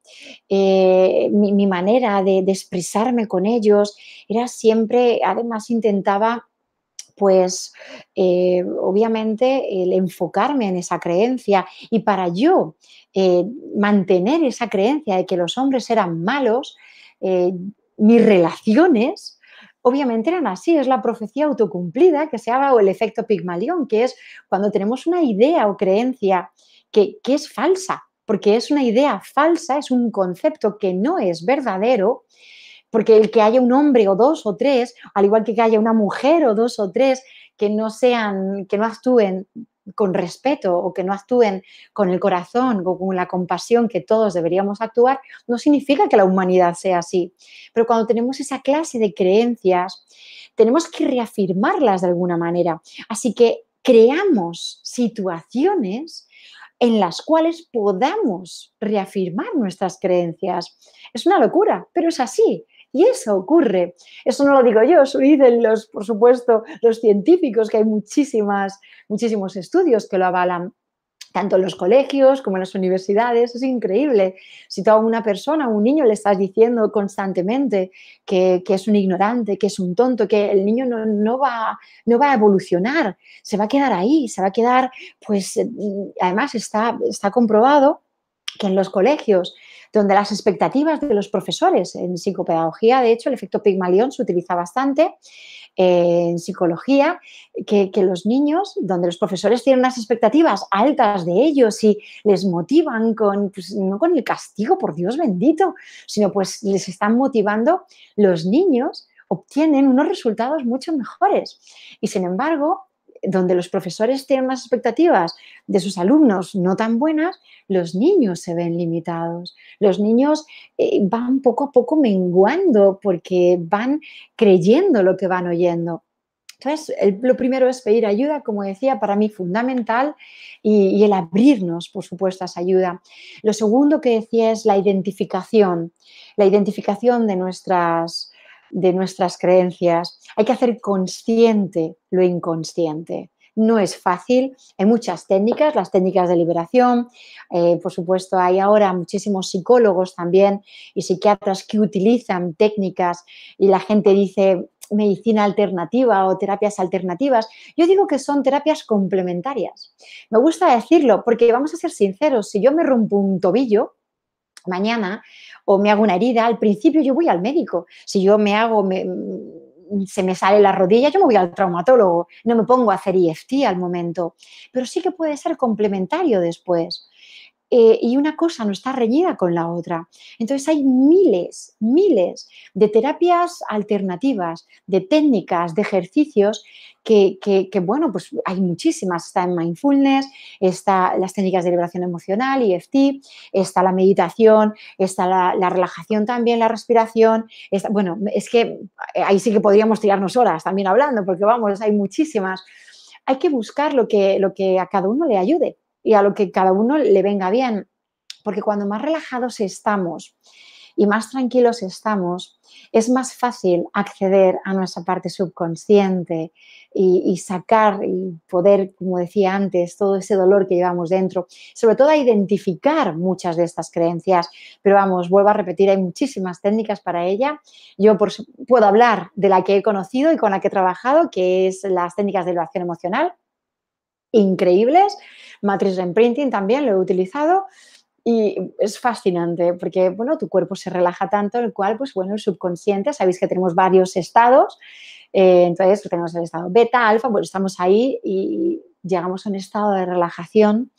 Mi manera de expresarme con ellos era siempre, además intentaba pues obviamente el enfocarme en esa creencia y para yo mantener esa creencia de que los hombres eran malos, eh, mis relaciones obviamente eran así, es la profecía autocumplida que se llama o el efecto Pigmalión, que es cuando tenemos una idea o creencia que es falsa, porque es una idea falsa, es un concepto que no es verdadero, porque el que haya un hombre o dos o tres, al igual que haya una mujer o dos o tres que no actúen con respeto o que no actúen con el corazón o con la compasión que todos deberíamos actuar, no significa que la humanidad sea así. Pero cuando tenemos esa clase de creencias, tenemos que reafirmarlas de alguna manera. Así que creamos situaciones en las cuales podamos reafirmar nuestras creencias. Es una locura, pero es así. Y eso ocurre. Eso no lo digo yo, eso dicen por supuesto, los científicos, que hay muchísimos estudios que lo avalan, tanto en los colegios como en las universidades. Es increíble. Si tú a una persona, a un niño, le estás diciendo constantemente que es un ignorante, que es un tonto, que el niño no va a evolucionar, se va a quedar ahí, se va a quedar, pues, además está comprobado que en los colegios, donde las expectativas de los profesores en psicopedagogía, de hecho, el efecto Pigmalión se utiliza bastante en psicología, que los niños, donde los profesores tienen unas expectativas altas de ellos y les motivan pues, no con el castigo, por Dios bendito, sino pues les están motivando, los niños obtienen unos resultados mucho mejores. Y sin embargo, donde los profesores tienen unas expectativas de sus alumnos no tan buenas, los niños se ven limitados. Los niños van poco a poco menguando porque van creyendo lo que van oyendo. Entonces, lo primero es pedir ayuda, como decía, para mí fundamental, y el abrirnos, por supuesto, a esa ayuda. Lo segundo que decía es la identificación de nuestras creencias. Hay que hacer consciente lo inconsciente. No es fácil, hay muchas técnicas, las técnicas de liberación, por supuesto hay ahora muchísimos psicólogos también y psiquiatras que utilizan técnicas y la gente dice medicina alternativa o terapias alternativas. Yo digo que son terapias complementarias. Me gusta decirlo porque vamos a ser sinceros, si yo me rompo un tobillo mañana o me hago una herida, al principio yo voy al médico. Si yo se me sale la rodilla, yo me voy al traumatólogo, no me pongo a hacer EFT al momento, pero sí que puede ser complementario después. Y una cosa no está reñida con la otra. Entonces hay miles de terapias alternativas, de técnicas, de ejercicios bueno, pues hay muchísimas. Está en mindfulness, está las técnicas de liberación emocional, EFT, está la meditación, está la relajación también, la respiración. Bueno, es que ahí sí que podríamos tirarnos horas también hablando, porque vamos, hay muchísimas. Hay que buscar lo que a cada uno le ayude y a lo que cada uno le venga bien, porque cuando más relajados estamos y más tranquilos estamos, es más fácil acceder a nuestra parte subconsciente y sacar y poder, como decía antes, todo ese dolor que llevamos dentro, sobre todo a identificar muchas de estas creencias. Pero vamos, vuelvo a repetir, hay muchísimas técnicas para ella. Yo puedo hablar de la que he conocido y con la que he trabajado, que es las técnicas de elevación emocional, increíbles. Matrix Reimprinting también lo he utilizado y es fascinante porque, bueno, tu cuerpo se relaja tanto, el cual, pues bueno, el subconsciente, sabéis que tenemos varios estados, entonces tenemos el estado beta, alfa, pues estamos ahí y llegamos a un estado de relajación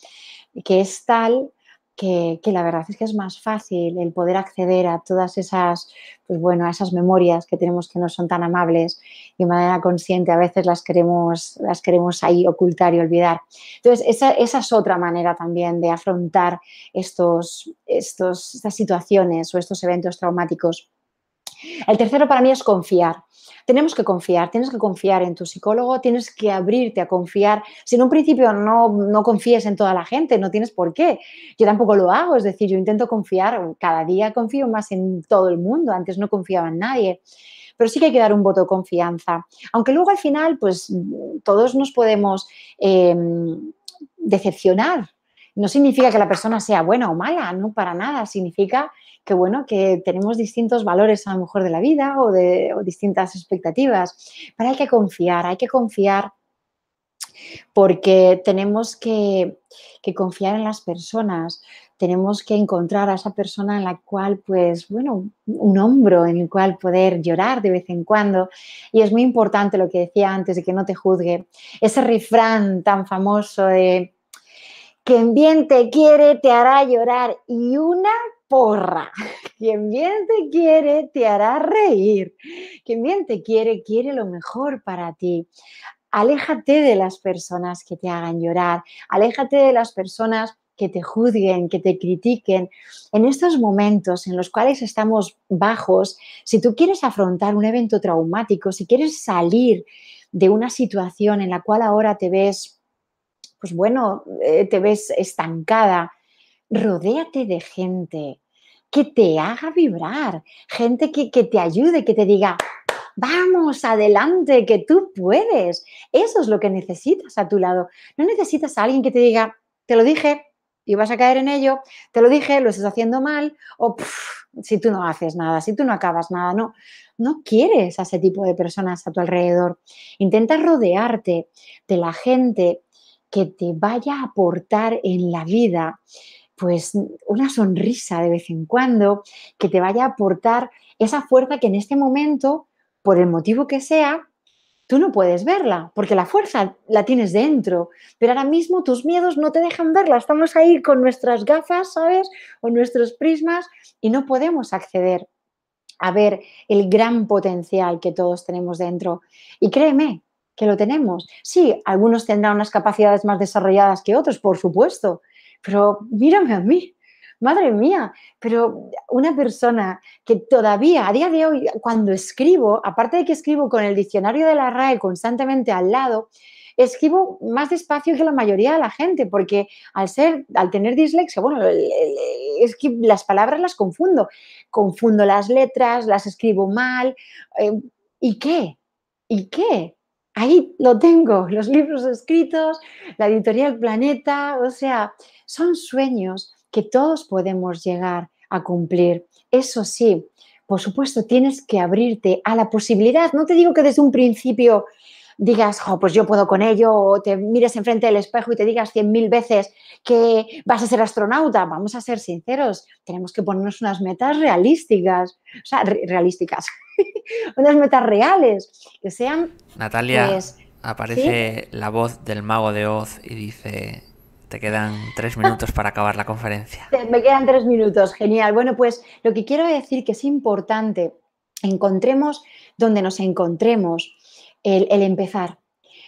que es tal que la verdad es que es más fácil el poder acceder a todas esas, pues bueno, a esas memorias que tenemos que no son tan amables y de manera consciente a veces las queremos ahí ocultar y olvidar. Entonces, esa es otra manera también de afrontar estas situaciones o estos eventos traumáticos. El tercero para mí es confiar. Tenemos que confiar, tienes que confiar en tu psicólogo, tienes que abrirte a confiar. Si en un principio no confíes en toda la gente, no tienes por qué. Yo tampoco lo hago, es decir, yo intento confiar, cada día confío más en todo el mundo, antes no confiaba en nadie. Pero sí que hay que dar un voto de confianza. Aunque luego al final, pues todos nos podemos decepcionar. No significa que la persona sea buena o mala, no para nada. Significa que, bueno, que tenemos distintos valores a lo mejor de la vida o distintas expectativas. Pero hay que confiar porque tenemos que confiar en las personas, tenemos que encontrar a esa persona en la cual, pues, bueno, un hombro en el cual poder llorar de vez en cuando. Y es muy importante lo que decía antes de que no te juzgue. Ese refrán tan famoso de quien bien te quiere te hará llorar y una porra. Quien bien te quiere te hará reír. Quien bien te quiere quiere lo mejor para ti. Aléjate de las personas que te hagan llorar, aléjate de las personas que te juzguen, que te critiquen. En estos momentos en los cuales estamos bajos, si tú quieres afrontar un evento traumático, si quieres salir de una situación en la cual ahora te ves, pues bueno, te ves estancada, rodéate de gente que te haga vibrar, gente que te ayude, que te diga, vamos, adelante, que tú puedes. Eso es lo que necesitas a tu lado. No necesitas a alguien que te diga, te lo dije y vas a caer en ello, te lo dije, lo estás haciendo mal, o si tú no haces nada, si tú no acabas nada, no. No quieres a ese tipo de personas a tu alrededor. Intenta rodearte de la gente que te vaya a aportar en la vida, pues una sonrisa de vez en cuando, que te vaya a aportar esa fuerza que en este momento, por el motivo que sea, tú no puedes verla, porque la fuerza la tienes dentro, pero ahora mismo tus miedos no te dejan verla. Estamos ahí con nuestras gafas, ¿sabes? O nuestros prismas y no podemos acceder a ver el gran potencial que todos tenemos dentro. Y créeme que lo tenemos. Sí, algunos tendrán unas capacidades más desarrolladas que otros, por supuesto, pero mírame a mí, madre mía, pero una persona que todavía, a día de hoy, cuando escribo, aparte de que escribo con el diccionario de la RAE constantemente al lado, escribo más despacio que la mayoría de la gente, porque al tener dislexia, bueno, es que las palabras las confundo las letras, las escribo mal. eh, ¿Y qué? ¿Y qué? Ahí lo tengo, los libros escritos, la editorial Planeta, o sea, son sueños que todos podemos llegar a cumplir. Eso sí, por supuesto, tienes que abrirte a la posibilidad. No te digo que desde un principio digas, oh, pues yo puedo con ello, o te mires enfrente del espejo y te digas 100.000 veces que vas a ser astronauta. Vamos a ser sinceros, tenemos que ponernos unas metas realísticas, o sea, realísticas, unas metas reales, que sean, Natalia, pues, ¿sí? aparece la voz del mago de Oz y dice, te quedan 3 minutos para acabar la conferencia. Me quedan 3 minutos, genial. Bueno, pues lo que quiero decir que es importante, encontremos donde nos encontremos, el empezar,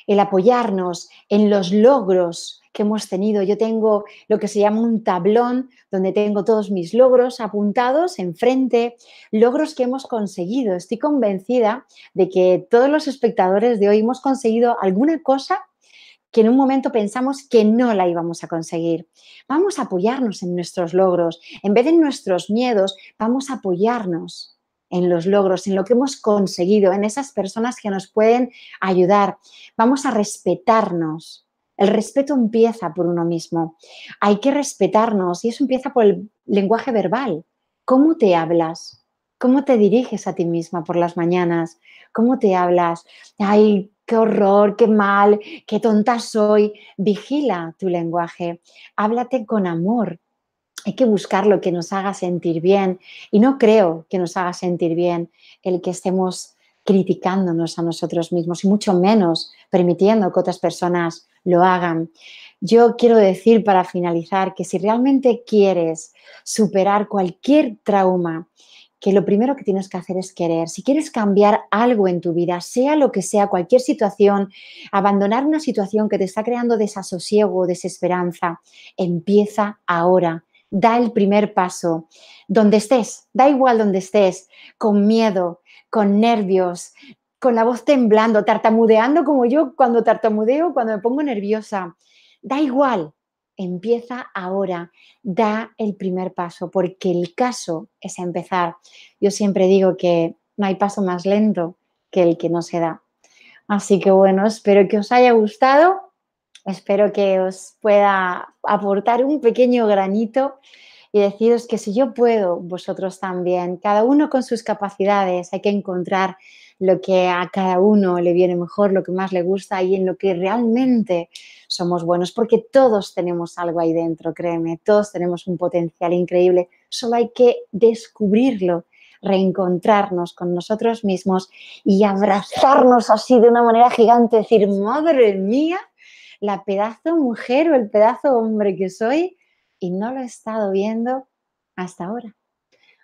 el apoyarnos en los logros que hemos tenido. Yo tengo lo que se llama un tablón donde tengo todos mis logros apuntados enfrente, logros que hemos conseguido. Estoy convencida de que todos los espectadores de hoy hemos conseguido alguna cosa que en un momento pensamos que no la íbamos a conseguir. Vamos a apoyarnos en nuestros logros. En vez de en nuestros miedos, vamos a apoyarnos en los logros, en lo que hemos conseguido, en esas personas que nos pueden ayudar. Vamos a respetarnos. El respeto empieza por uno mismo. Hay que respetarnos y eso empieza por el lenguaje verbal. ¿Cómo te hablas? ¿Cómo te diriges a ti misma por las mañanas? ¿Cómo te hablas? Ay, qué horror, qué mal, qué tonta soy. Vigila tu lenguaje. Háblate con amor. Hay que buscar lo que nos haga sentir bien y no creo que nos haga sentir bien el que estemos criticándonos a nosotros mismos y mucho menos permitiendo que otras personas lo hagan. Yo quiero decir para finalizar que si realmente quieres superar cualquier trauma, que lo primero que tienes que hacer es querer. Si quieres cambiar algo en tu vida, sea lo que sea, cualquier situación, abandonar una situación que te está creando desasosiego o desesperanza, empieza ahora. Da el primer paso. Donde estés, da igual donde estés, con miedo, con nervios, con la voz temblando, tartamudeando como yo cuando tartamudeo, cuando me pongo nerviosa. Da igual, empieza ahora, da el primer paso, porque el caso es empezar. Yo siempre digo que no hay paso más lento que el que no se da. Así que bueno, espero que os haya gustado, espero que os pueda aportar un pequeño granito y deciros que si yo puedo, vosotros también. Cada uno con sus capacidades, hay que encontrar lo que a cada uno le viene mejor, lo que más le gusta y en lo que realmente somos buenos, porque todos tenemos algo ahí dentro, créeme, todos tenemos un potencial increíble, solo hay que descubrirlo, reencontrarnos con nosotros mismos y abrazarnos así de una manera gigante, decir, madre mía, la pedazo mujer o el pedazo hombre que soy y no lo he estado viendo hasta ahora.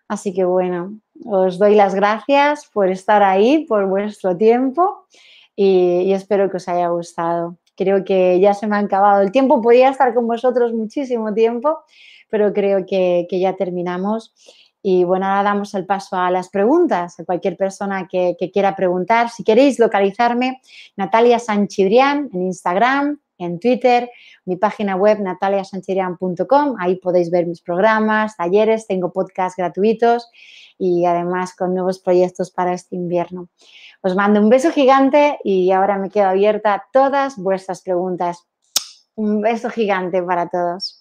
Así que bueno, os doy las gracias por estar ahí, por vuestro tiempo y espero que os haya gustado. Creo que ya se me ha acabado el tiempo, podía estar con vosotros muchísimo tiempo, pero creo que ya terminamos. Y bueno, ahora damos el paso a las preguntas. A cualquier persona que quiera preguntar, si queréis localizarme, Natalia Sanchidrián en Instagram, en Twitter, mi página web nataliasanchidrian.com, ahí podéis ver mis programas, talleres, tengo podcasts gratuitos y además con nuevos proyectos para este invierno. Os mando un beso gigante y ahora me quedo abierta a todas vuestras preguntas. Un beso gigante para todos.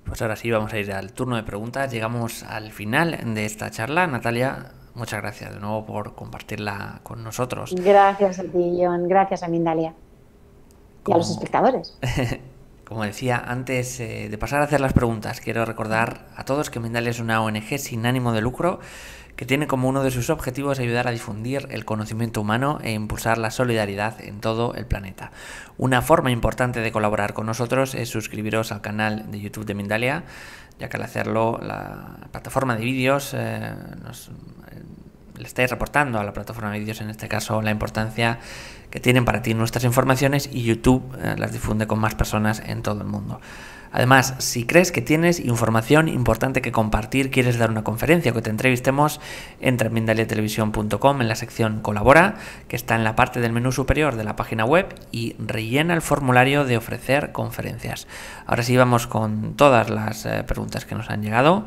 Pues ahora sí, vamos a ir al turno de preguntas. Llegamos al final de esta charla. Natalia, muchas gracias de nuevo por compartirla con nosotros. Gracias a ti, John. Gracias a Mindalia. Y a los Como, espectadores. como decía, antes de pasar a hacer las preguntas, quiero recordar a todos que Mindalia es una ONG sin ánimo de lucro que tiene como uno de sus objetivos ayudar a difundir el conocimiento humano e impulsar la solidaridad en todo el planeta. Una forma importante de colaborar con nosotros es suscribiros al canal de YouTube de Mindalia, ya que al hacerlo la plataforma de vídeos le estáis reportando a la plataforma de vídeos, en este caso, la importancia que tienen para ti nuestras informaciones y YouTube las difunde con más personas en todo el mundo. Además, si crees que tienes información importante que compartir, quieres dar una conferencia o que te entrevistemos, entra en mindaliatelevisión.com en la sección Colabora, que está en la parte del menú superior de la página web, y rellena el formulario de ofrecer conferencias. Ahora sí vamos con todas las preguntas que nos han llegado.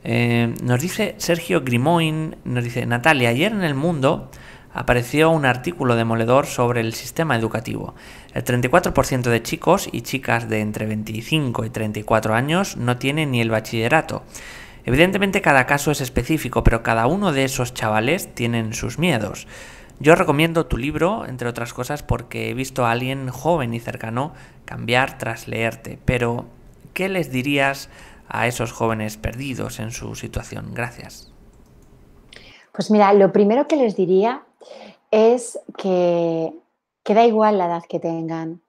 Nos dice Sergio Grimoin, nos dice: Natalia, ayer en El Mundo apareció un artículo demoledor sobre el sistema educativo. El 34% de chicos y chicas de entre 25 y 34 años no tienen ni el bachillerato. Evidentemente cada caso es específico, pero cada uno de esos chavales tienen sus miedos. Yo recomiendo tu libro, entre otras cosas, porque he visto a alguien joven y cercano cambiar tras leerte. Pero, ¿qué les dirías a esos jóvenes perdidos en su situación? Gracias. Pues mira, lo primero que les diría es que da igual la edad que tengan,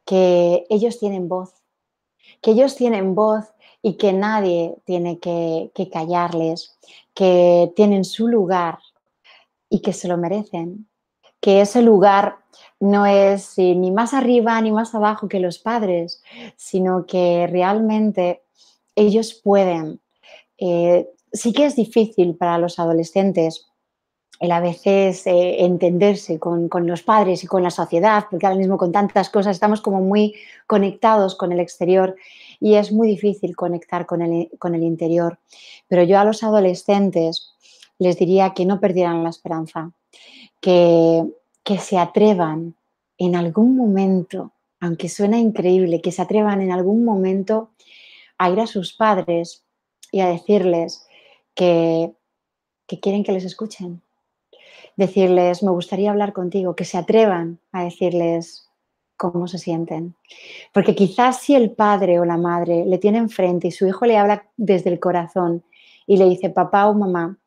que ellos tienen voz y que nadie tiene que callarles, que tienen su lugar y que se lo merecen, que ese lugar no es ni más arriba ni más abajo que los padres, sino que realmente ellos pueden. Sí que es difícil para los adolescentes el a veces entenderse con los padres y con la sociedad, porque ahora mismo con tantas cosas estamos como muy conectados con el exterior y es muy difícil conectar con el interior. Pero yo a los adolescentes les diría que no perdieran la esperanza, que, que se atrevan en algún momento, aunque suena increíble, que se atrevan en algún momento a ir a sus padres y a decirles que quieren que les escuchen, decirles, me gustaría hablar contigo, que se atrevan a decirles cómo se sienten. Porque quizás si el padre o la madre le tiene enfrente y su hijo le habla desde el corazón y le dice, papá o mamá,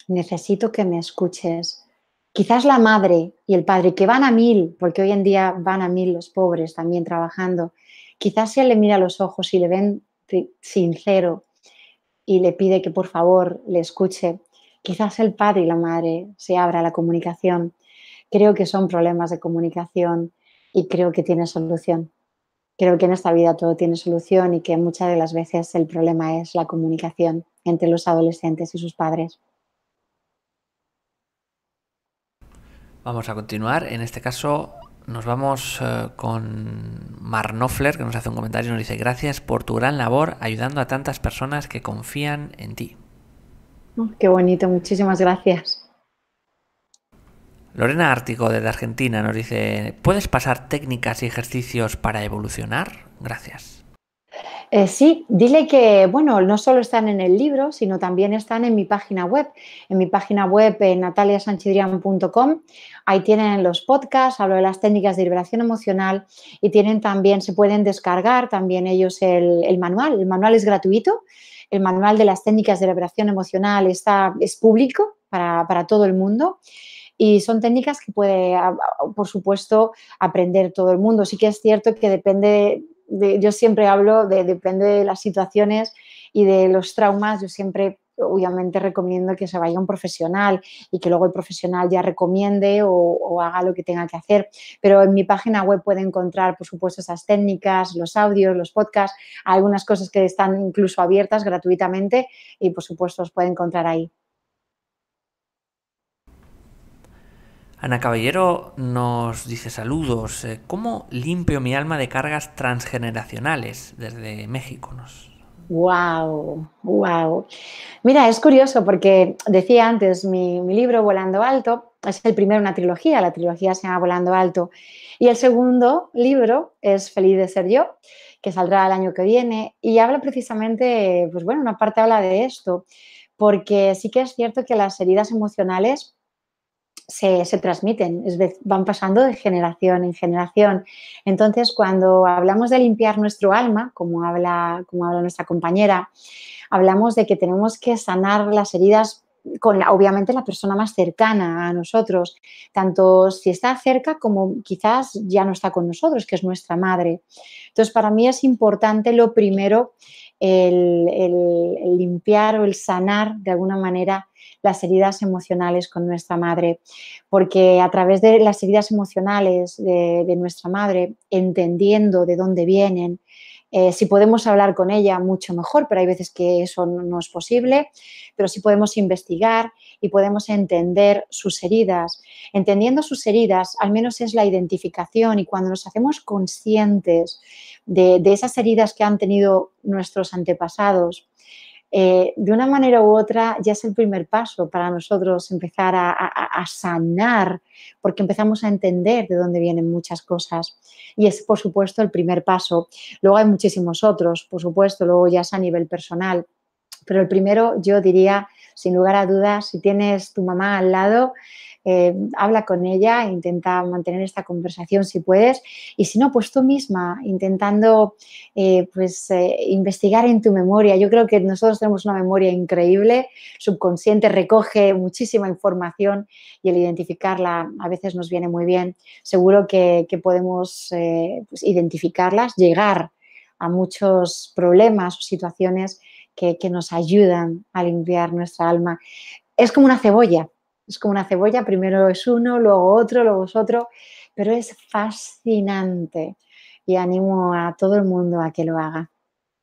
necesito que me escuches. Quizás la madre y el padre, que van a mil, porque hoy en día van a mil los pobres también trabajando, quizás si él le mira a los ojos y le ven sincero y le pide que por favor le escuche, quizás el padre y la madre se abra a la comunicación. Creo que son problemas de comunicación y creo que tiene solución. Creo que en esta vida todo tiene solución y que muchas de las veces el problema es la comunicación entre los adolescentes y sus padres. Vamos a continuar. En este caso nos vamos con Mar Knopfler, que nos hace un comentario y nos dice: gracias por tu gran labor ayudando a tantas personas que confían en ti. Qué bonito, muchísimas gracias. Lorena Ártico, desde Argentina, nos dice: ¿puedes pasar técnicas y ejercicios para evolucionar? Gracias. Sí, dile que, bueno, no solo están en el libro, sino también están en mi página web. En mi página web, nataliasanchidrian.com, ahí tienen los podcasts, hablo de las técnicas de liberación emocional y tienen también, se pueden descargar también ellos el manual. El manual es gratuito, el manual de las técnicas de liberación emocional es público para todo el mundo. Y son técnicas que puede, por supuesto, aprender todo el mundo. Sí que es cierto que depende yo siempre hablo depende de las situaciones y de los traumas. Yo siempre, obviamente, recomiendo que se vaya un profesional y que luego el profesional ya recomiende o haga lo que tenga que hacer. Pero en mi página web puede encontrar, por supuesto, esas técnicas, los audios, los podcasts, algunas cosas que están incluso abiertas gratuitamente y, por supuesto, los puede encontrar ahí. Ana Caballero nos dice: saludos, ¿cómo limpio mi alma de cargas transgeneracionales? Desde México nos... Wow, wow. Mira, es curioso porque decía antes, mi libro Volando Alto es el primero en una trilogía, la trilogía se llama Volando Alto, y el segundo libro es Feliz de ser yo, que saldrá el año que viene, y habla precisamente, pues bueno, una parte habla de esto, porque sí que es cierto que las heridas emocionales se transmiten, van pasando de generación en generación. Entonces, cuando hablamos de limpiar nuestro alma, como habla nuestra compañera, hablamos de que tenemos que sanar las heridas con, obviamente, la persona más cercana a nosotros, tanto si está cerca como quizás ya no está con nosotros, que es nuestra madre. Entonces, para mí es importante lo primero, el limpiar o el sanar de alguna manera las heridas emocionales con nuestra madre, porque a través de las heridas emocionales de nuestra madre, entendiendo de dónde vienen, si podemos hablar con ella, mucho mejor, pero hay veces que eso no es posible, pero si podemos investigar y podemos entender sus heridas. Entendiendo sus heridas, al menos es la identificación, y cuando nos hacemos conscientes de esas heridas que han tenido nuestros antepasados, de una manera u otra ya es el primer paso para nosotros empezar a sanar, porque empezamos a entender de dónde vienen muchas cosas. Y es, por supuesto, el primer paso. Luego hay muchísimos otros, por supuesto, luego ya es a nivel personal. Pero el primero, yo diría, sin lugar a dudas, si tienes tu mamá al lado, habla con ella, intenta mantener esta conversación si puedes, y si no, pues tú misma, intentando investigar en tu memoria. Yo creo que nosotros tenemos una memoria increíble, subconsciente, recoge muchísima información y el identificarla a veces nos viene muy bien. Seguro que podemos identificarlas, llegar a muchos problemas o situaciones que nos ayudan a limpiar nuestra alma. Es como una cebolla, primero es uno, luego otro, luego es otro, pero es fascinante y animo a todo el mundo a que lo haga.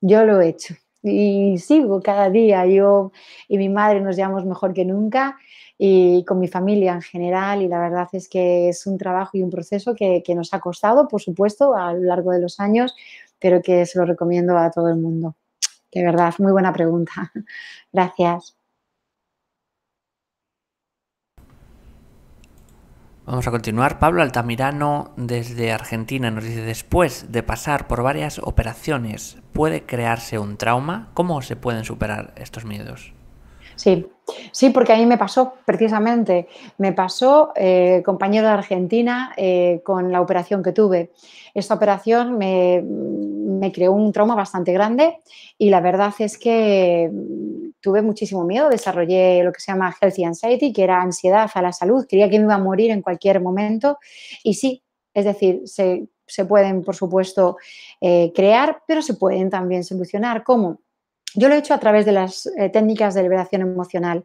Yo lo he hecho y sigo cada día. Yo y mi madre nos llevamos mejor que nunca y con mi familia en general, y la verdad es que es un trabajo y un proceso que nos ha costado, por supuesto, a lo largo de los años, pero que se lo recomiendo a todo el mundo. De verdad, muy buena pregunta. Gracias. Vamos a continuar. Pablo Altamirano, desde Argentina, nos dice: después de pasar por varias operaciones, ¿puede crearse un trauma? ¿Cómo se pueden superar estos miedos? Sí, sí, porque a mí me pasó precisamente, compañero de Argentina, con la operación que tuve. Esta operación me creó un trauma bastante grande y la verdad es que tuve muchísimo miedo, desarrollé lo que se llama healthy anxiety, que era ansiedad a la salud, creía que me iba a morir en cualquier momento y sí, es decir, se pueden, por supuesto, crear, pero se pueden también solucionar. ¿Cómo? Yo lo he hecho a través de las técnicas de liberación emocional.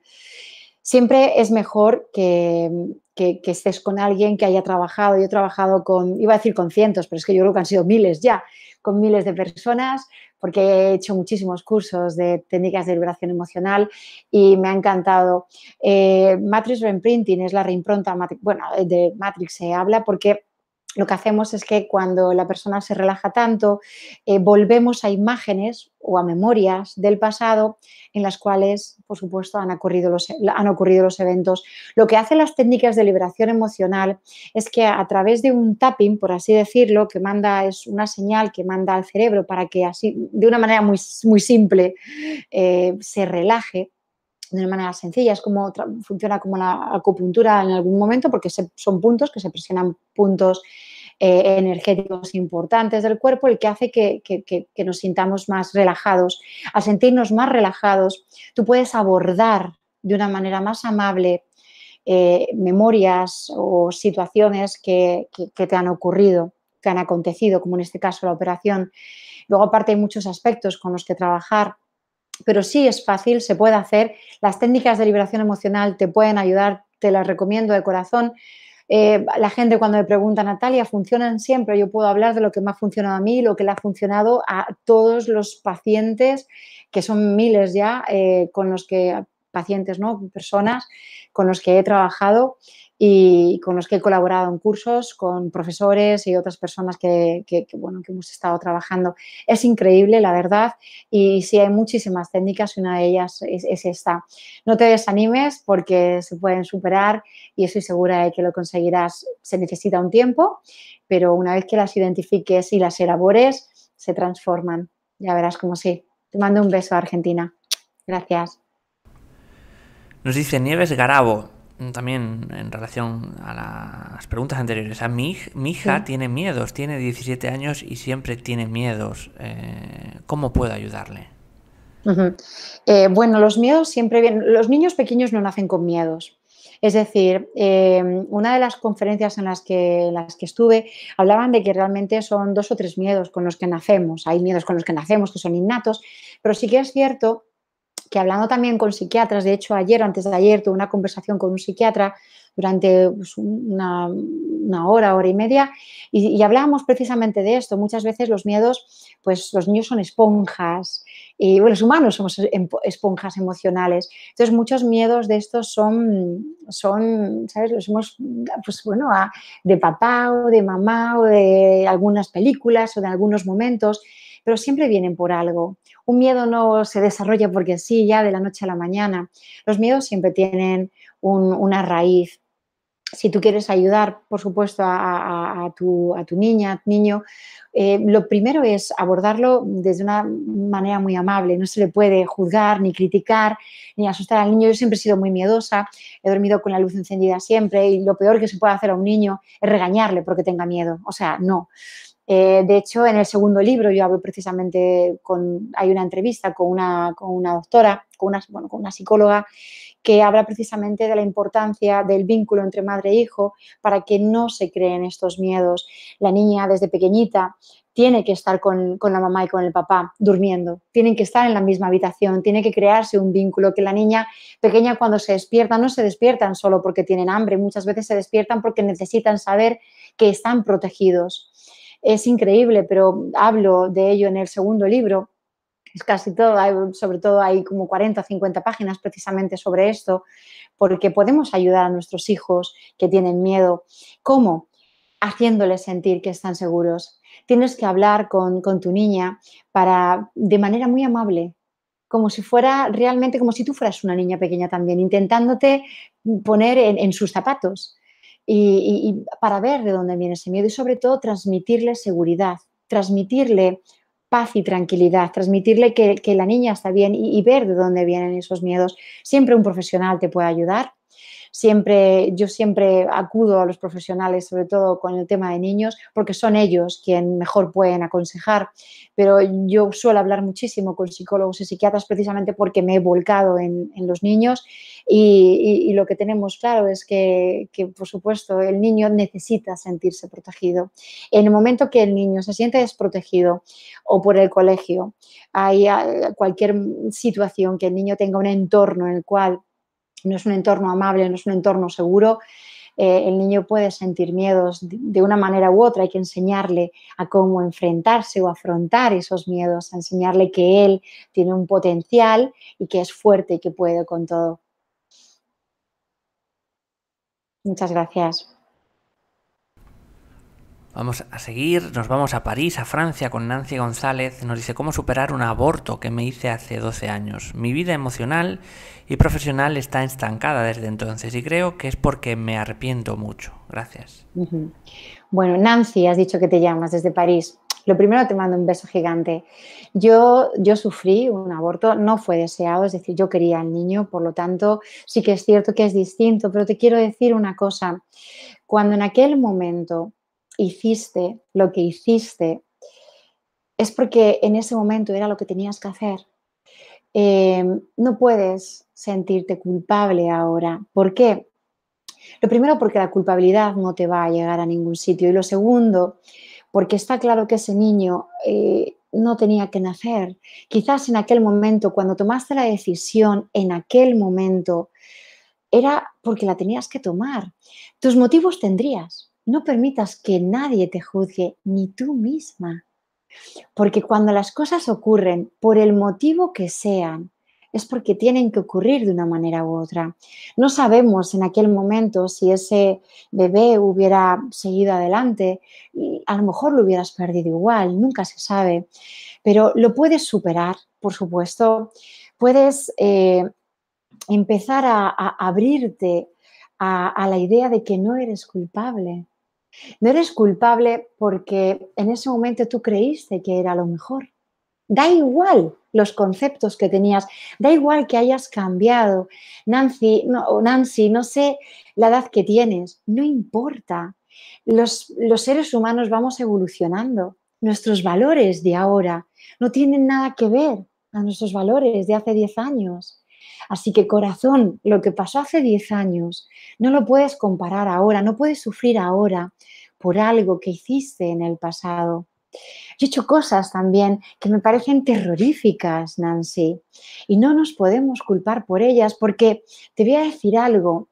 Siempre es mejor que que estés con alguien que haya trabajado. Yo he trabajado con, iba a decir con cientos, pero es que yo creo que han sido miles ya, con miles de personas, porque he hecho muchísimos cursos de técnicas de liberación emocional y me ha encantado. Matrix Reimprinting es la reimpronta, bueno, de Matrix se habla porque lo que hacemos es que cuando la persona se relaja tanto, volvemos a imágenes o a memorias del pasado en las cuales, por supuesto, han ocurrido los eventos. Lo que hacen las técnicas de liberación emocional es que a través de un tapping, por así decirlo, que manda, es una señal que manda al cerebro para que así, de una manera muy, muy simple, se relaje, de una manera sencilla, es como funciona como la acupuntura en algún momento, porque son puntos que se presionan, puntos energéticos importantes del cuerpo, el que hace que nos sintamos más relajados. Al sentirnos más relajados, tú puedes abordar de una manera más amable memorias o situaciones que te han ocurrido, que han acontecido, como en este caso la operación. Luego, aparte, hay muchos aspectos con los que trabajar, pero sí es fácil, se puede hacer. Las técnicas de liberación emocional te pueden ayudar, te las recomiendo de corazón. La gente cuando me pregunta, Natalia, ¿funcionan siempre? Yo puedo hablar de lo que me ha funcionado a mí, lo que le ha funcionado a todos los pacientes, que son miles ya, con los que, pacientes, ¿no? Personas con los que he trabajado y con los que he colaborado en cursos, con profesores y otras personas bueno, que hemos estado trabajando. Es increíble, la verdad, y sí hay muchísimas técnicas y una de ellas es esta. No te desanimes porque se pueden superar y estoy segura de que lo conseguirás. Se necesita un tiempo, pero una vez que las identifiques y las elabores, se transforman. Ya verás cómo sí. Te mando un beso, Argentina. Gracias. Nos dice Nieves Garabo, también en relación a las preguntas anteriores. Mi hija Sí. tiene miedos, tiene 17 años y siempre tiene miedos. ¿Cómo puedo ayudarle? Uh-huh. Bueno, los miedos siempre vienen. Los niños pequeños no nacen con miedos. Es decir, una de las conferencias en las que estuve hablaban de que realmente son 2 o 3 miedos con los que nacemos. Hay miedos con los que nacemos que son innatos, pero sí que es cierto que hablando también con psiquiatras, de hecho ayer o antes de ayer tuve una conversación con un psiquiatra durante pues, una hora, hora y media, y hablábamos precisamente de esto. Muchas veces los miedos, pues los niños son esponjas, y bueno, los humanos somos esponjas emocionales. Entonces, muchos miedos de estos son ¿sabes? Los hemos, pues bueno, de papá o de mamá o de algunas películas o de algunos momentos, pero siempre vienen por algo. Un miedo no se desarrolla porque sí, ya de la noche a la mañana. Los miedos siempre tienen una raíz. Si tú quieres ayudar, por supuesto, a tu niña, a tu niño, lo primero es abordarlo desde una manera muy amable. No se le puede juzgar, ni criticar, ni asustar al niño. Yo siempre he sido muy miedosa, he dormido con la luz encendida siempre y lo peor que se puede hacer a un niño es regañarle porque tenga miedo. O sea, no. De hecho, en el segundo libro yo hablo precisamente hay una entrevista con una doctora, bueno, con una psicóloga, que habla precisamente de la importancia del vínculo entre madre e hijo para que no se creen estos miedos. La niña desde pequeñita tiene que estar con la mamá y con el papá durmiendo, tienen que estar en la misma habitación, tiene que crearse un vínculo, que la niña pequeña cuando se despierta no se despiertan solo porque tienen hambre, muchas veces se despiertan porque necesitan saber que están protegidos. Es increíble, pero hablo de ello en el segundo libro. Es casi todo, sobre todo hay como 40 o 50 páginas precisamente sobre esto, porque podemos ayudar a nuestros hijos que tienen miedo. ¿Cómo? Haciéndoles sentir que están seguros. Tienes que hablar con tu niña de manera muy amable, como si fuera realmente, como si tú fueras una niña pequeña también, intentándote poner en sus zapatos y para ver de dónde viene ese miedo y sobre todo transmitirle seguridad, transmitirle paz y tranquilidad, transmitirle que la niña está bien y ver de dónde vienen esos miedos. Siempre un profesional te puede ayudar. Yo siempre acudo a los profesionales, sobre todo con el tema de niños, porque son ellos quienes mejor pueden aconsejar, pero yo suelo hablar muchísimo con psicólogos y psiquiatras precisamente porque me he volcado en los niños y lo que tenemos claro es que, por supuesto, el niño necesita sentirse protegido. En el momento que el niño se siente desprotegido o por el colegio, hay cualquier situación que el niño tenga un entorno en el cual no es un entorno amable, no es un entorno seguro, el niño puede sentir miedos de una manera u otra. Hay que enseñarle a cómo enfrentarse o afrontar esos miedos, a enseñarle que él tiene un potencial y que es fuerte y que puede con todo. Muchas gracias. Vamos a seguir, nos vamos a París, a Francia, con Nancy González. Nos dice cómo superar un aborto que me hice hace 12 años. Mi vida emocional y profesional está estancada desde entonces y creo que es porque me arrepiento mucho. Gracias. Bueno, Nancy, has dicho que te llamas desde París. Lo primero, te mando un beso gigante. Yo sufrí un aborto, no fue deseado, es decir, yo quería al niño, por lo tanto, sí que es cierto que es distinto, pero te quiero decir una cosa. Cuando en aquel momento hiciste lo que hiciste, es porque en ese momento era lo que tenías que hacer. No puedes sentirte culpable ahora. ¿Por qué? Lo primero, porque la culpabilidad no te va a llegar a ningún sitio. Y lo segundo, porque está claro que ese niño no tenía que nacer. Quizás en aquel momento, cuando tomaste la decisión, en aquel momento, era porque la tenías que tomar. Tus motivos tendrías. No permitas que nadie te juzgue, ni tú misma. Porque cuando las cosas ocurren por el motivo que sean, es porque tienen que ocurrir de una manera u otra. No sabemos en aquel momento si ese bebé hubiera seguido adelante, y a lo mejor lo hubieras perdido igual, nunca se sabe, pero lo puedes superar, por supuesto. Puedes empezar a abrirte a la idea de que no eres culpable. No eres culpable porque en ese momento tú creíste que era lo mejor. Da igual los conceptos que tenías, da igual que hayas cambiado. Nancy, no sé la edad que tienes, no importa. Los seres humanos vamos evolucionando. Nuestros valores de ahora no tienen nada que ver a nuestros valores de hace 10 años. Así que corazón, lo que pasó hace 10 años, no lo puedes comparar ahora, no puedes sufrir ahora por algo que hiciste en el pasado. Yo he hecho cosas también que me parecen terroríficas, Nancy, y no nos podemos culpar por ellas porque te voy a decir algo,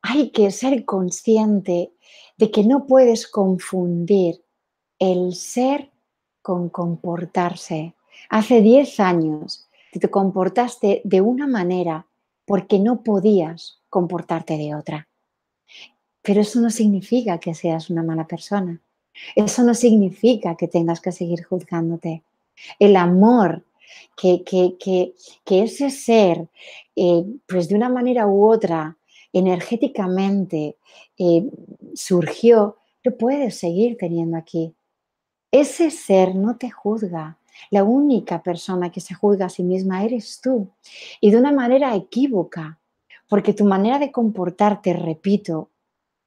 hay que ser consciente de que no puedes confundir el ser con comportarse. Hace 10 años te comportaste de una manera porque no podías comportarte de otra, pero eso no significa que seas una mala persona. Eso no significa que tengas que seguir juzgándote. El amor que ese ser, pues de una manera u otra, energéticamente surgió, lo puedes seguir teniendo aquí. Ese ser no te juzga. La única persona que se juzga a sí misma eres tú. Y de una manera equívoca, porque tu manera de comportarte, repito,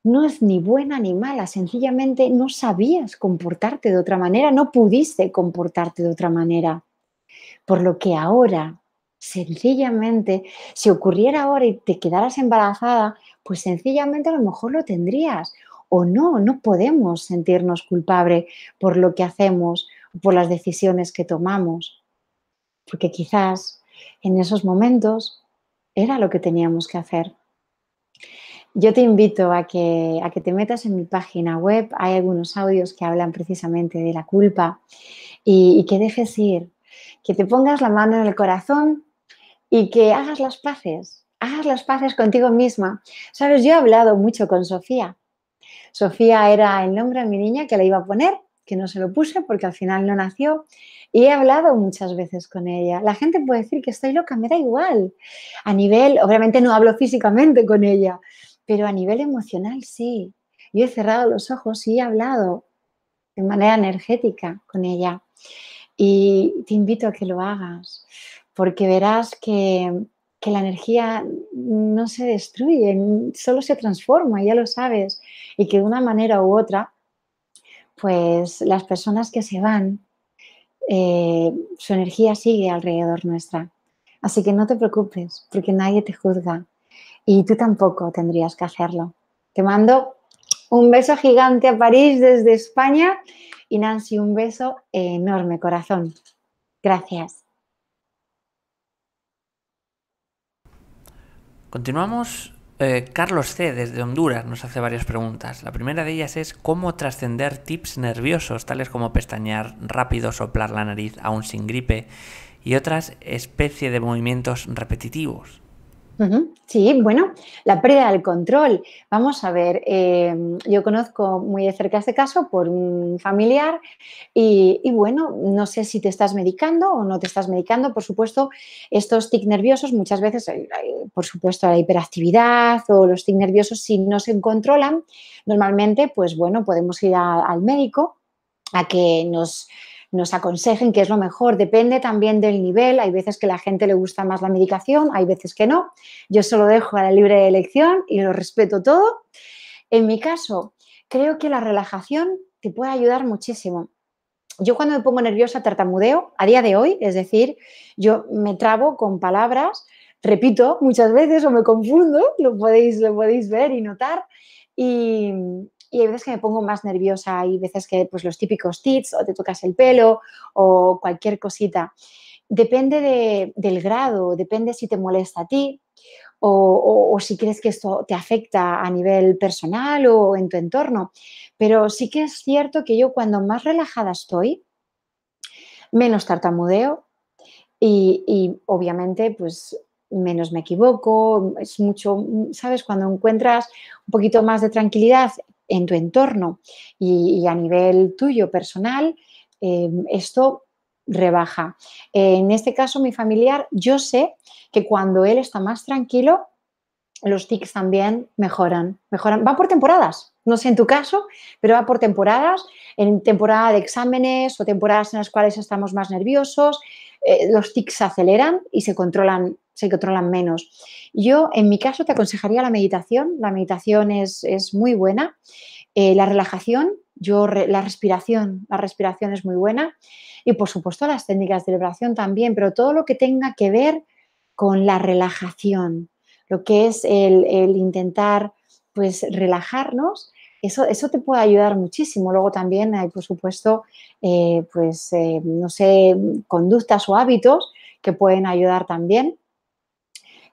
no es ni buena ni mala, sencillamente no sabías comportarte de otra manera, no pudiste comportarte de otra manera. Por lo que ahora, sencillamente, si ocurriera ahora y te quedaras embarazada, pues sencillamente a lo mejor lo tendrías. O no, no podemos sentirnos culpables por lo que hacemos, por las decisiones que tomamos, porque quizás en esos momentos era lo que teníamos que hacer. Yo te invito a que te metas en mi página web. Hay algunos audios que hablan precisamente de la culpa y que dejes ir, que te pongas la mano en el corazón y que hagas las paces contigo misma. Sabes, yo he hablado mucho con Sofía. Sofía era el nombre de mi niña que le iba a poner, que no se lo puse porque al final no nació. Y he hablado muchas veces con ella. La gente puede decir que estoy loca, me da igual. A nivel, obviamente no hablo físicamente con ella, pero a nivel emocional sí. Yo he cerrado los ojos y he hablado de manera energética con ella. Y te invito a que lo hagas, porque verás que la energía no se destruye, solo se transforma, ya lo sabes, y que de una manera u otra, pues las personas que se van, su energía sigue alrededor nuestra. Así que no te preocupes, porque nadie te juzga y tú tampoco tendrías que hacerlo. Te mando un beso gigante a París desde España y Nancy, un beso enorme, corazón. Gracias. Continuamos Carlos C. desde Honduras nos hace varias preguntas. La primera de ellas es cómo trascender tips nerviosos, tales como pestañear rápido, soplar la nariz aún sin gripe y otras especie de movimientos repetitivos. Sí, bueno, la pérdida del control. Vamos a ver, yo conozco muy de cerca este caso por un familiar y bueno, no sé si te estás medicando o no te estás medicando. Por supuesto, estos tics nerviosos muchas veces, por supuesto, la hiperactividad o los tics nerviosos, si no se controlan, normalmente, pues bueno, podemos ir al médico a que nos aconsejen qué es lo mejor. Depende también del nivel. Hay veces que a la gente le gusta más la medicación, hay veces que no. Yo se lo dejo a la libre elección y lo respeto todo. En mi caso, creo que la relajación te puede ayudar muchísimo. Yo cuando me pongo nerviosa tartamudeo a día de hoy, es decir, yo me trabo con palabras, repito muchas veces o me confundo, lo podéis ver y notar. Y, y hay veces que me pongo más nerviosa, hay veces que pues los típicos tics o te tocas el pelo o cualquier cosita. Depende del grado, depende si te molesta a ti o si crees que esto te afecta a nivel personal o en tu entorno. Pero sí que es cierto que yo cuando más relajada estoy, menos tartamudeo y obviamente pues menos me equivoco, es mucho, ¿sabes? Cuando encuentras un poquito más de tranquilidad en tu entorno y a nivel tuyo personal, esto rebaja. En este caso, mi familiar, yo sé que cuando él está más tranquilo, los tics también mejoran. Va por temporadas, no sé en tu caso, pero va por temporadas. En temporada de exámenes o temporadas en las cuales estamos más nerviosos, los tics se aceleran y se controlan menos. Yo, en mi caso, te aconsejaría la meditación es muy buena. La relajación, la respiración es muy buena y, por supuesto, las técnicas de liberación también, pero todo lo que tenga que ver con la relajación, lo que es el intentar pues relajarnos, eso te puede ayudar muchísimo. Luego también hay, por supuesto, no sé, conductas o hábitos que pueden ayudar también.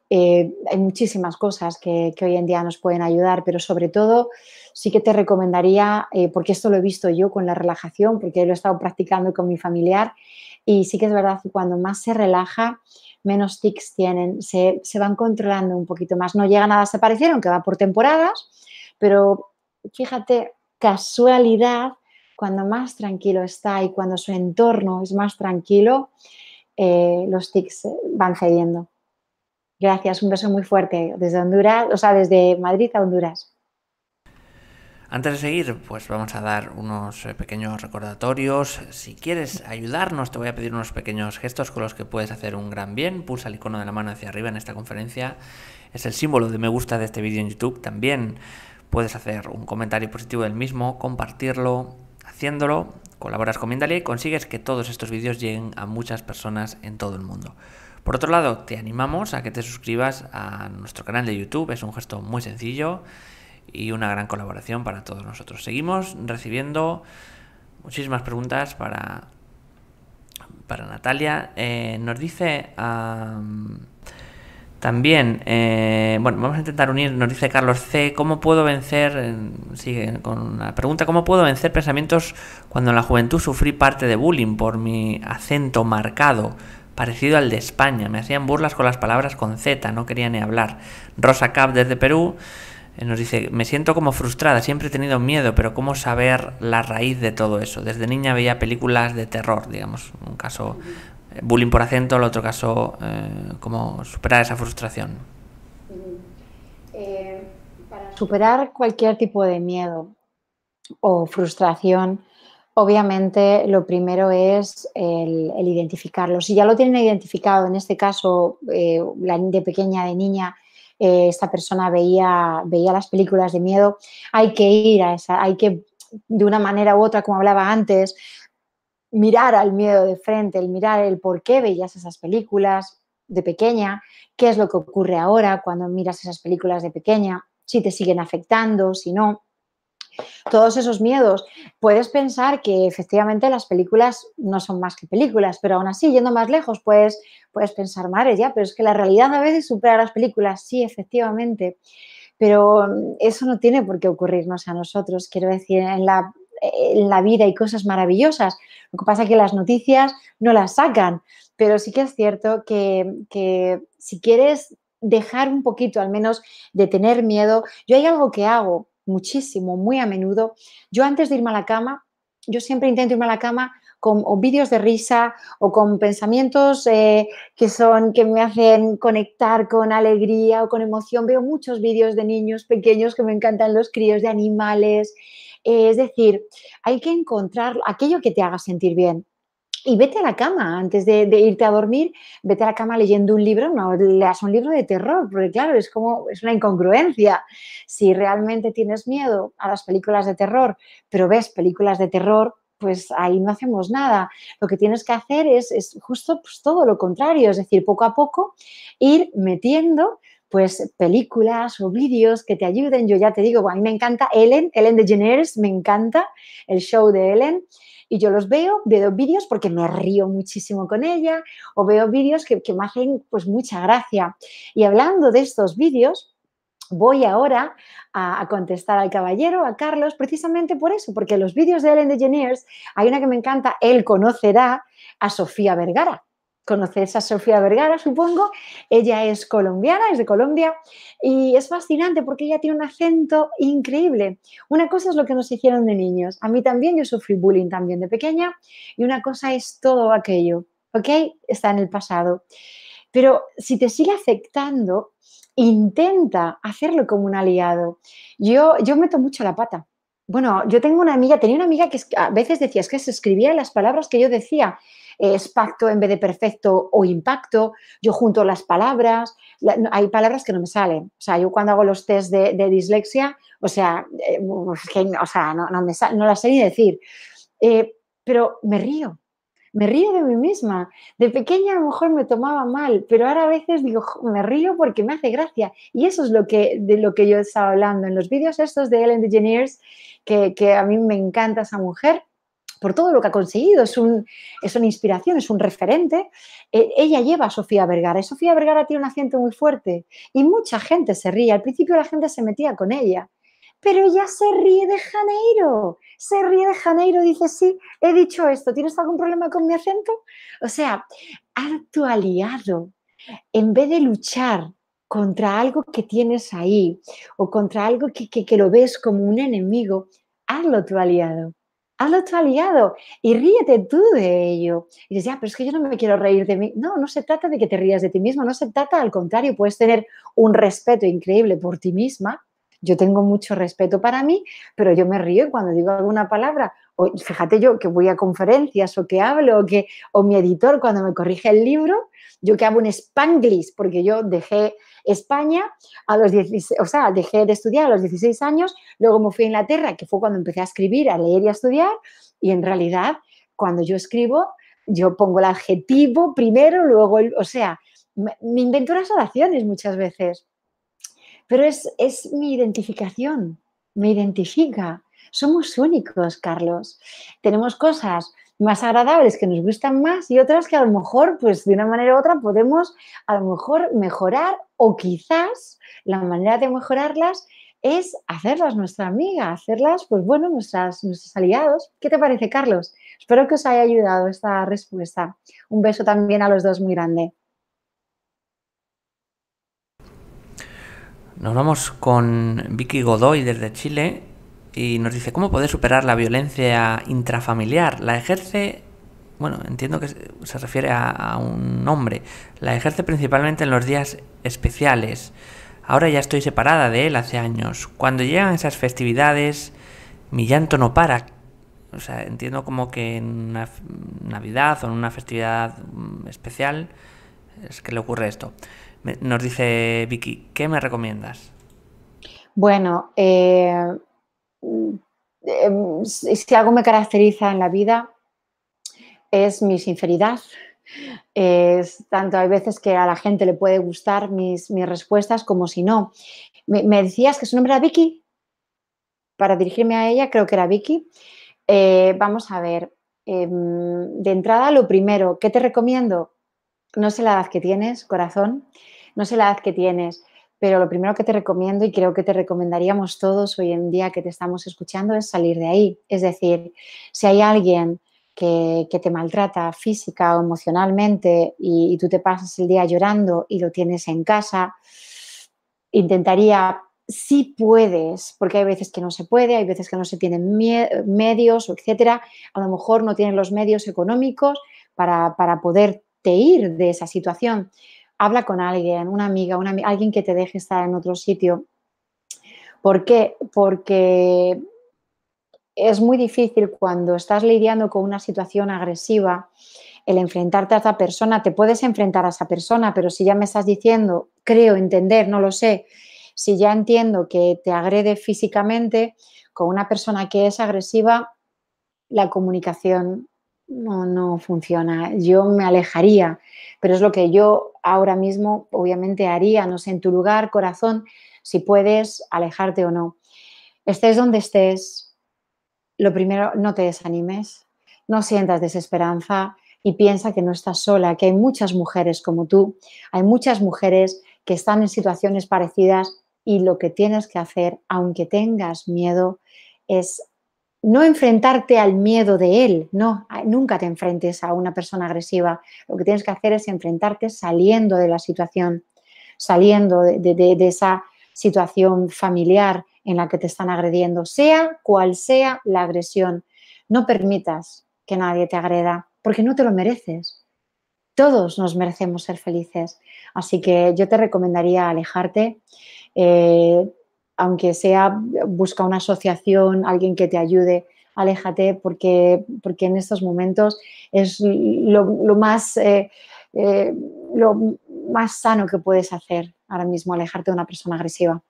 Hay muchísimas cosas que hoy en día nos pueden ayudar, pero sobre todo sí que te recomendaría, porque esto lo he visto yo con la relajación, porque lo he estado practicando con mi familiar y sí que es verdad que cuando más se relaja, menos tics tienen, se van controlando un poquito más. No llegan a desaparecer, aunque va por temporadas, pero fíjate, casualidad, cuando más tranquilo está y cuando su entorno es más tranquilo, los tics van cediendo. Gracias, un beso muy fuerte desde Honduras, o sea, desde Madrid a Honduras. Antes de seguir, pues vamos a dar unos pequeños recordatorios. Si quieres ayudarnos, te voy a pedir unos pequeños gestos con los que puedes hacer un gran bien. Pulsa el icono de la mano hacia arriba en esta conferencia. Es el símbolo de me gusta de este vídeo en YouTube. También puedes hacer un comentario positivo del mismo, compartirlo. Haciéndolo, colaboras con Mindalia y consigues que todos estos vídeos lleguen a muchas personas en todo el mundo. Por otro lado, te animamos a que te suscribas a nuestro canal de YouTube. Es un gesto muy sencillo y una gran colaboración para todos nosotros. Seguimos recibiendo muchísimas preguntas para Natalia. Nos dice también, bueno, vamos a intentar unir, nos dice Carlos C, ¿cómo puedo vencer, sigue con la pregunta, ¿cómo puedo vencer pensamientos cuando en la juventud sufrí parte de bullying por mi acento marcado, parecido al de España? Me hacían burlas con las palabras con Z, no quería ni hablar. Rosa Cap desde Perú nos dice, me siento como frustrada, siempre he tenido miedo, pero ¿cómo saber la raíz de todo eso? Desde niña veía películas de terror, digamos, un caso bullying por acento, el otro caso cómo superar esa frustración. Para superar cualquier tipo de miedo o frustración, obviamente lo primero es el identificarlo. Si ya lo tienen identificado, en este caso, de pequeña, de niña, esta persona veía las películas de miedo, hay que ir a esa, hay que, de una manera u otra, como hablaba antes, mirar al miedo de frente, el mirar el por qué veías esas películas de pequeña, qué es lo que ocurre ahora cuando miras esas películas de pequeña, si te siguen afectando, si no. Todos esos miedos. Puedes pensar que efectivamente las películas no son más que películas, pero aún así, yendo más lejos, puedes pensar, madre ya, pero es que la realidad a veces supera las películas. Sí, efectivamente. pero eso no tiene por qué ocurrirnos a nosotros. Quiero decir, en la vida hay cosas maravillosas. Lo que pasa es que las noticias no las sacan, pero sí que es cierto que si quieres dejar un poquito, al menos, de tener miedo, yo hay algo que hago muchísimo, muy a menudo. Yo antes de irme a la cama, yo siempre intento irme a la cama con o vídeos de risa o con pensamientos que me hacen conectar con alegría o con emoción. Veo muchos vídeos de niños pequeños que me encantan, los críos, de animales. Es decir, hay que encontrar aquello que te haga sentir bien. Y vete a la cama, antes de irte a dormir, vete a la cama leyendo un libro, no leas un libro de terror, porque claro, es una incongruencia. Si realmente tienes miedo a las películas de terror, pero ves películas de terror, pues ahí no hacemos nada. Lo que tienes que hacer es justo pues, todo lo contrario, es decir, poco a poco ir metiendo pues películas o vídeos que te ayuden. Yo ya te digo, a mí me encanta Ellen DeGeneres, me encanta el show de Ellen, y yo los veo vídeos porque me río muchísimo con ella, o veo vídeos que me hacen pues mucha gracia. Y hablando de estos vídeos, voy ahora a contestar al caballero, a Carlos, precisamente por eso, porque los vídeos de Ellen DeGeneres, hay una que me encanta, él conocerá a Sofía Vergara. ¿Conoces a Sofía Vergara, supongo? Ella es colombiana, es de Colombia, y es fascinante porque ella tiene un acento increíble. Una cosa es lo que nos hicieron de niños. A mí también, yo sufrí bullying también de pequeña, y una cosa es todo aquello, ¿ok? Está en el pasado. Pero si te sigue afectando, intenta hacerlo como un aliado. Yo meto mucho la pata. Bueno, yo tenía una amiga que a veces decía, es que se escribía las palabras que yo decía, es pacto en vez de perfecto o impacto, yo junto las palabras, hay palabras que no me salen. O sea, yo cuando hago los test de dislexia, o sea, no las sé ni decir. Pero me río de mí misma. De pequeña a lo mejor me tomaba mal, pero ahora a veces digo, me río porque me hace gracia. Y eso es de lo que yo estaba hablando en los vídeos estos de Ellen DeGeneres, que a mí me encanta esa mujer por todo lo que ha conseguido, es una inspiración, es un referente. Ella lleva a Sofía Vergara y Sofía Vergara tiene un acento muy fuerte y mucha gente se ríe. Al principio la gente se metía con ella, pero ella se ríe de Janeiro, dice, sí, he dicho esto, ¿tienes algún problema con mi acento? O sea, haz tu aliado. En vez de luchar contra algo que tienes ahí o contra algo que lo ves como un enemigo, hazlo tu aliado. Hazlo tu aliado y ríete tú de ello. Y dices, ya, pero es que yo no me quiero reír de mí. No, no se trata de que te rías de ti mismo, no se trata, al contrario, puedes tener un respeto increíble por ti misma. Yo tengo mucho respeto para mí, pero yo me río cuando digo alguna palabra. O, fíjate yo que voy a conferencias o que hablo o mi editor cuando me corrige el libro, yo que hago un Spanglish, porque yo dejé España a los 16, o sea, dejé de estudiar a los 16 años, luego me fui a Inglaterra, que fue cuando empecé a escribir, a leer y a estudiar, y en realidad, cuando yo escribo, yo pongo el adjetivo primero, luego, o sea, me invento las oraciones muchas veces, pero es mi identificación, me identifica. Somos únicos, Carlos. Tenemos cosas más agradables que nos gustan más y otras que a lo mejor, pues de una manera u otra, podemos a lo mejor mejorar o quizás la manera de mejorarlas es hacerlas nuestra amiga, hacerlas, pues bueno, nuestros aliados. ¿Qué te parece, Carlos? Espero que os haya ayudado esta respuesta. Un beso también a los dos muy grande. Nos vamos con Vicky Godoy desde Chile y nos dice, ¿cómo poder superar la violencia intrafamiliar? La ejerce, bueno, entiendo que se refiere a un hombre, la ejerce principalmente en los días especiales. Ahora ya estoy separada de él hace años. Cuando llegan esas festividades, mi llanto no para. O sea, entiendo como que en una Navidad o en una festividad especial es que le ocurre esto. Nos dice Vicky, ¿qué me recomiendas? Bueno, si algo me caracteriza en la vida es mi sinceridad. Es tanto hay veces que a la gente le puede gustar mis respuestas como si no. Me decías que su nombre era Vicky. Para dirigirme a ella, creo que era Vicky. Vamos a ver. De entrada, lo primero, ¿qué te recomiendo? No sé la edad que tienes, corazón. No sé la edad que tienes, pero lo primero que te recomiendo, y creo que te recomendaríamos todos hoy en día que te estamos escuchando, es salir de ahí. Es decir, si hay alguien que te maltrata física o emocionalmente y tú te pasas el día llorando y lo tienes en casa, intentaría, si puedes, porque hay veces que no se puede, hay veces que no se tienen medios, etcétera, a lo mejor no tienes los medios económicos para poderte ir de esa situación. Habla con alguien, una amiga, alguien que te deje estar en otro sitio. ¿Por qué? Porque es muy difícil cuando estás lidiando con una situación agresiva el enfrentarte a esa persona. Te puedes enfrentar a esa persona, pero si ya me estás diciendo, creo entender, no lo sé, si ya entiendo que te agrede físicamente con una persona que es agresiva, la comunicación no funciona. Yo me alejaría, pero es lo que yo ahora mismo obviamente haría, no sé, en tu lugar, corazón, si puedes alejarte o no. Estés donde estés, lo primero, no te desanimes, no sientas desesperanza y piensa que no estás sola, que hay muchas mujeres como tú, hay muchas mujeres que están en situaciones parecidas y lo que tienes que hacer, aunque tengas miedo, es no enfrentarte al miedo de él, no, nunca te enfrentes a una persona agresiva. Lo que tienes que hacer es enfrentarte saliendo de la situación, saliendo de esa situación familiar en la que te están agrediendo, sea cual sea la agresión. No permitas que nadie te agreda, porque no te lo mereces. Todos nos merecemos ser felices. Así que yo te recomendaría alejarte, eh, aunque sea busca una asociación, alguien que te ayude, aléjate porque en estos momentos es eh, lo más sano que puedes hacer ahora mismo, alejarte de una persona agresiva.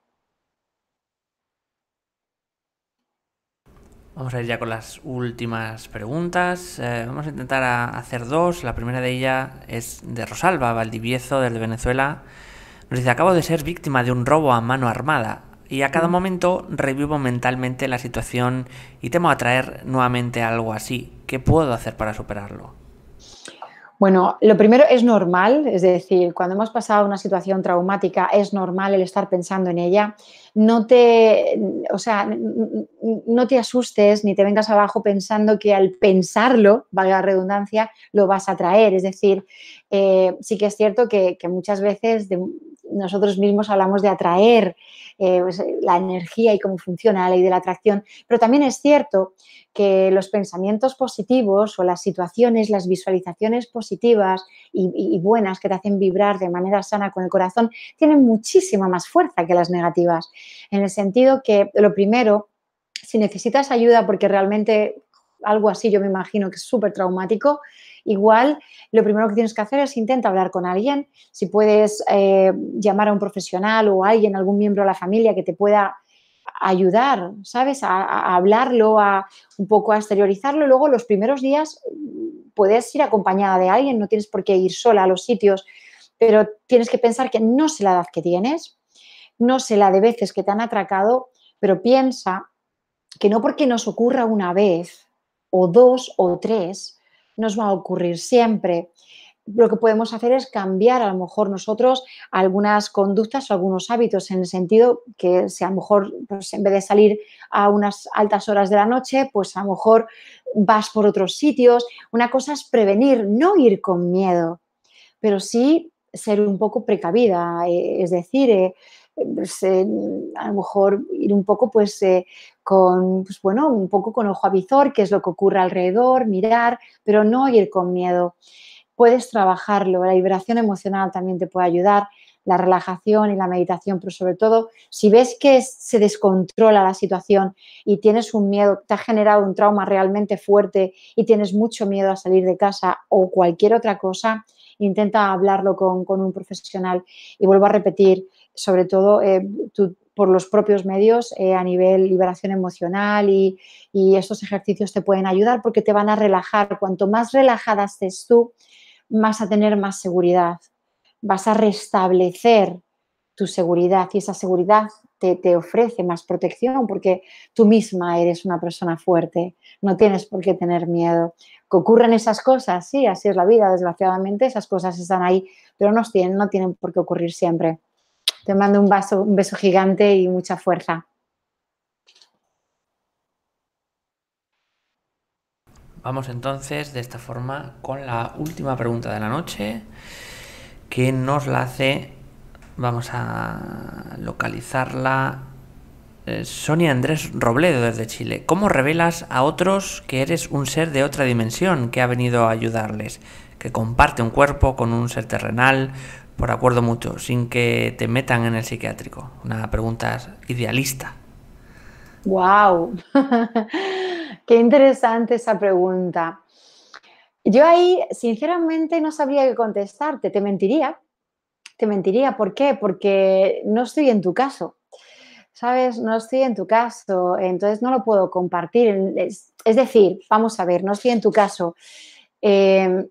Vamos a ir ya con las últimas preguntas. Vamos a intentar hacer dos. La primera de ellas es de Rosalba Valdivieso, desde Venezuela. Nos dice, acabo de ser víctima de un robo a mano armada y a cada momento revivo mentalmente la situación y temo atraer nuevamente algo así. ¿Qué puedo hacer para superarlo? Bueno, lo primero es normal, es decir, cuando hemos pasado una situación traumática es normal el estar pensando en ella. No te, o sea, no te asustes ni te vengas abajo pensando que al pensarlo, valga la redundancia, lo vas a traer. Es decir, sí que es cierto que muchas veces nosotros mismos hablamos de atraer pues, la energía y cómo funciona la ley de la atracción, pero también es cierto que los pensamientos positivos o las situaciones, las visualizaciones positivas y buenas que te hacen vibrar de manera sana con el corazón, tienen muchísima más fuerza que las negativas. En el sentido que lo primero, si necesitas ayuda porque realmente algo así yo me imagino que es súper traumático, igual lo primero que tienes que hacer es intentar hablar con alguien, si puedes llamar a un profesional o a alguien, algún miembro de la familia que te pueda ayudar, ¿sabes? A hablarlo, a un poco a exteriorizarlo. Y luego los primeros días puedes ir acompañada de alguien, no tienes por qué ir sola a los sitios, pero tienes que pensar que no sé la edad que tienes, no sé la de veces que te han atracado, pero piensa que no porque nos ocurra una vez o dos o tres, nos va a ocurrir siempre. Lo que podemos hacer es cambiar a lo mejor nosotros algunas conductas o algunos hábitos en el sentido que si a lo mejor pues, en vez de salir a unas altas horas de la noche, pues a lo mejor vas por otros sitios. Una cosa es prevenir, no ir con miedo, pero sí ser un poco precavida, es decir, pues, a lo mejor ir un poco pues con, pues bueno, un poco con ojo avizor, qué es lo que ocurre alrededor, mirar, pero no ir con miedo. Puedes trabajarlo, la liberación emocional también te puede ayudar, la relajación y la meditación, pero sobre todo, si ves que se descontrola la situación y tienes un miedo, te ha generado un trauma realmente fuerte y tienes mucho miedo a salir de casa o cualquier otra cosa, intenta hablarlo con un profesional. Y vuelvo a repetir, sobre todo tú, por los propios medios a nivel liberación emocional y estos ejercicios te pueden ayudar porque te van a relajar. Cuanto más relajada estés tú, vas a tener más seguridad, vas a restablecer tu seguridad y esa seguridad te ofrece más protección porque tú misma eres una persona fuerte, no tienes por qué tener miedo. Que ocurren esas cosas, sí, así es la vida, desgraciadamente esas cosas están ahí, pero no tienen por qué ocurrir siempre. Te mando un beso gigante y mucha fuerza. Vamos entonces de esta forma con la última pregunta de la noche, que nos la hace, vamos a localizarla, Sonia Andrés Robledo desde Chile. ¿Cómo revelas a otros que eres un ser de otra dimensión que ha venido a ayudarles, que comparte un cuerpo con un ser terrenal por acuerdo mutuo, sin que te metan en el psiquiátrico? Una pregunta idealista. ¡Wow! Qué interesante esa pregunta. Yo ahí, sinceramente, no sabría qué contestarte, te mentiría. Te mentiría, ¿por qué? Porque no estoy en tu caso, ¿sabes? No estoy en tu caso, entonces no lo puedo compartir. Es decir, vamos a ver, no estoy en tu caso. Eh,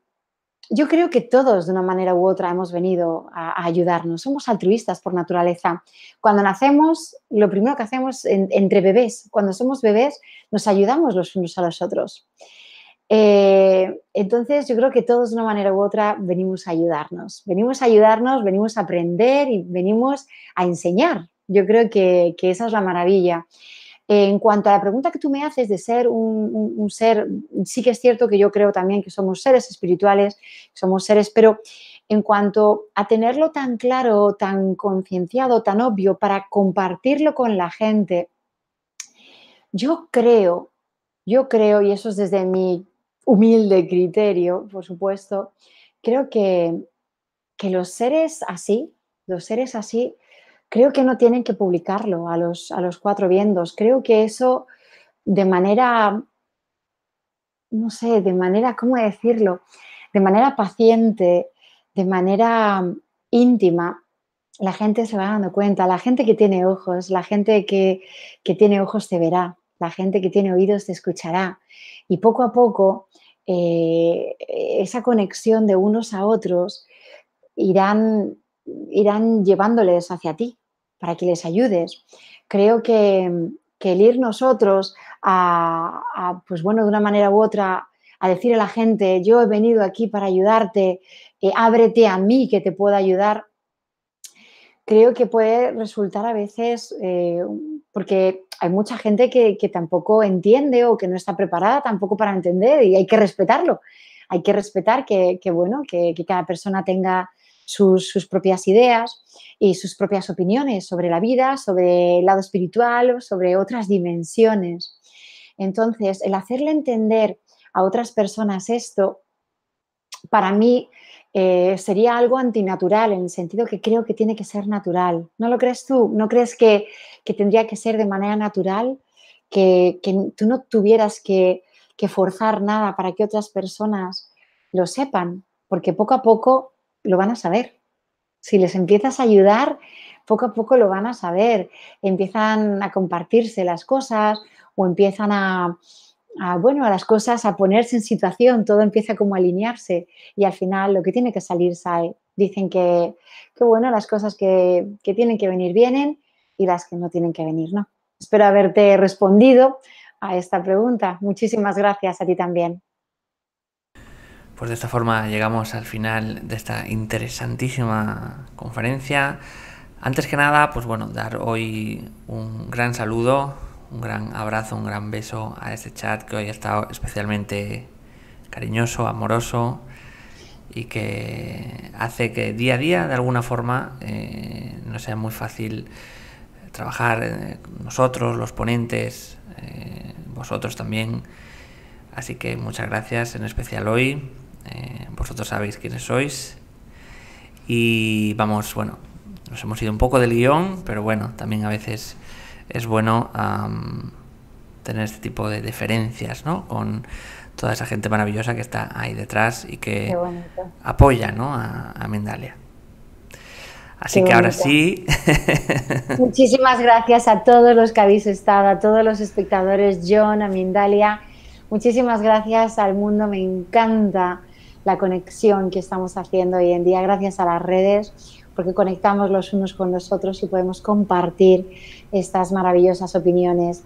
yo creo que todos, de una manera u otra, hemos venido a ayudarnos. Somos altruistas por naturaleza. Cuando nacemos, lo primero que hacemos entre bebés, cuando somos bebés, nos ayudamos los unos a los otros. Entonces, yo creo que todos de una manera u otra venimos a ayudarnos. Venimos a ayudarnos, venimos a aprender y venimos a enseñar. Yo creo que esa es la maravilla. En cuanto a la pregunta que tú me haces de ser un ser, sí que es cierto que yo creo también que somos seres espirituales, somos seres, pero en cuanto a tenerlo tan claro, tan concienciado, tan obvio para compartirlo con la gente, yo creo, y eso es desde mi humilde criterio, por supuesto, creo que los seres así, creo que no tienen que publicarlo a los cuatro vientos. Creo que eso de manera, no sé, de manera, ¿cómo decirlo? De manera paciente, de manera íntima, la gente se va dando cuenta. La gente que tiene ojos, la gente que tiene ojos te verá, la gente que tiene oídos te escuchará. Y poco a poco, esa conexión de unos a otros irán, irán llevándoles hacia ti para que les ayudes. Creo que el ir nosotros pues bueno, de una manera u otra, a decir a la gente, yo he venido aquí para ayudarte, ábrete a mí que te pueda ayudar, creo que puede resultar a veces, porque hay mucha gente que tampoco entiende o que no está preparada tampoco para entender y hay que respetarlo. Hay que respetar bueno, que cada persona tenga sus propias ideas y sus propias opiniones sobre la vida, sobre el lado espiritual, sobre otras dimensiones. Entonces, el hacerle entender a otras personas esto para mí sería algo antinatural, en el sentido que creo que tiene que ser natural. ¿No lo crees tú? ¿No crees que tendría que ser de manera natural? Que tú no tuvieras que forzar nada para que otras personas lo sepan, porque poco a poco lo van a saber. Si les empiezas a ayudar, poco a poco lo van a saber. Empiezan a compartirse las cosas o empiezan bueno, a las cosas a ponerse en situación, todo empieza como a alinearse y al final lo que tiene que salir sale. Dicen que bueno, las cosas que tienen que venir vienen y las que no tienen que venir no. Espero haberte respondido a esta pregunta. Muchísimas gracias a ti también. Pues de esta forma llegamos al final de esta interesantísima conferencia. Antes que nada, pues bueno, dar hoy un gran saludo, un gran abrazo, un gran beso a este chat que hoy ha estado especialmente cariñoso, amoroso y que hace que día a día, de alguna forma, no sea muy fácil trabajar nosotros, los ponentes, vosotros también. Así que muchas gracias, en especial hoy. Vosotros sabéis quiénes sois. Y vamos, bueno, nos hemos ido un poco del guión, pero bueno, también a veces es bueno tener este tipo de deferencias, ¿no? Con toda esa gente maravillosa que está ahí detrás y que apoya, ¿no? a Mindalia. Así que ahora sí. Muchísimas gracias a todos los que habéis estado, a todos los espectadores, John, a Mindalia. Muchísimas gracias al mundo, me encanta la conexión que estamos haciendo hoy en día, gracias a las redes, porque conectamos los unos con los otros y podemos compartir estas maravillosas opiniones.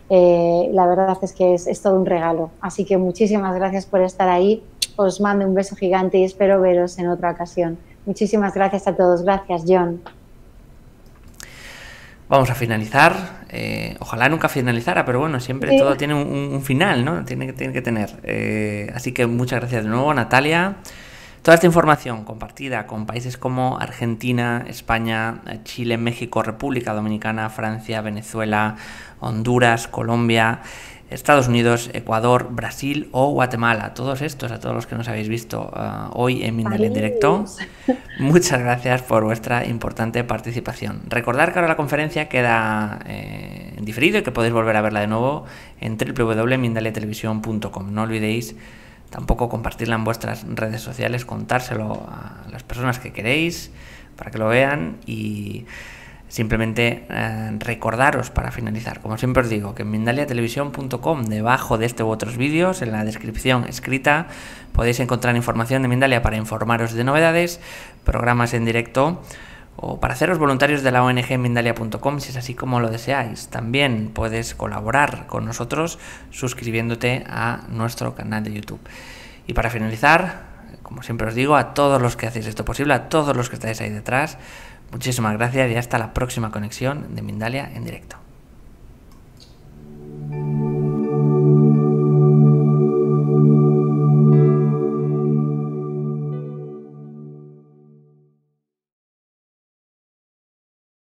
La verdad es que es todo un regalo. Así que muchísimas gracias por estar ahí. Os mando un beso gigante y espero veros en otra ocasión. Muchísimas gracias a todos. Gracias, John. Vamos a finalizar. Ojalá nunca finalizara, pero bueno, siempre todo tiene un final, ¿no? Tiene que tener. Así que muchas gracias de nuevo, Natalia. Toda esta información compartida con países como Argentina, España, Chile, México, República Dominicana, Francia, Venezuela, Honduras, Colombia, Estados Unidos, Ecuador, Brasil o Guatemala. Todos estos, a todos los que nos habéis visto hoy en Mindalia en directo, muchas gracias por vuestra importante participación. Recordad que ahora la conferencia queda en diferido y que podéis volver a verla de nuevo en www.mindaliatelevisión.com. No olvidéis tampoco compartirla en vuestras redes sociales, contárselo a las personas que queréis para que lo vean y simplemente recordaros para finalizar, como siempre os digo, que en mindaliatelevisión.com, debajo de este u otros vídeos, en la descripción escrita, podéis encontrar información de Mindalia para informaros de novedades, programas en directo o para haceros voluntarios de la ONG Mindalia.com si es así como lo deseáis. También puedes colaborar con nosotros suscribiéndote a nuestro canal de YouTube. Y para finalizar, como siempre os digo, a todos los que hacéis esto posible, a todos los que estáis ahí detrás, muchísimas gracias y hasta la próxima conexión de Mindalia en directo.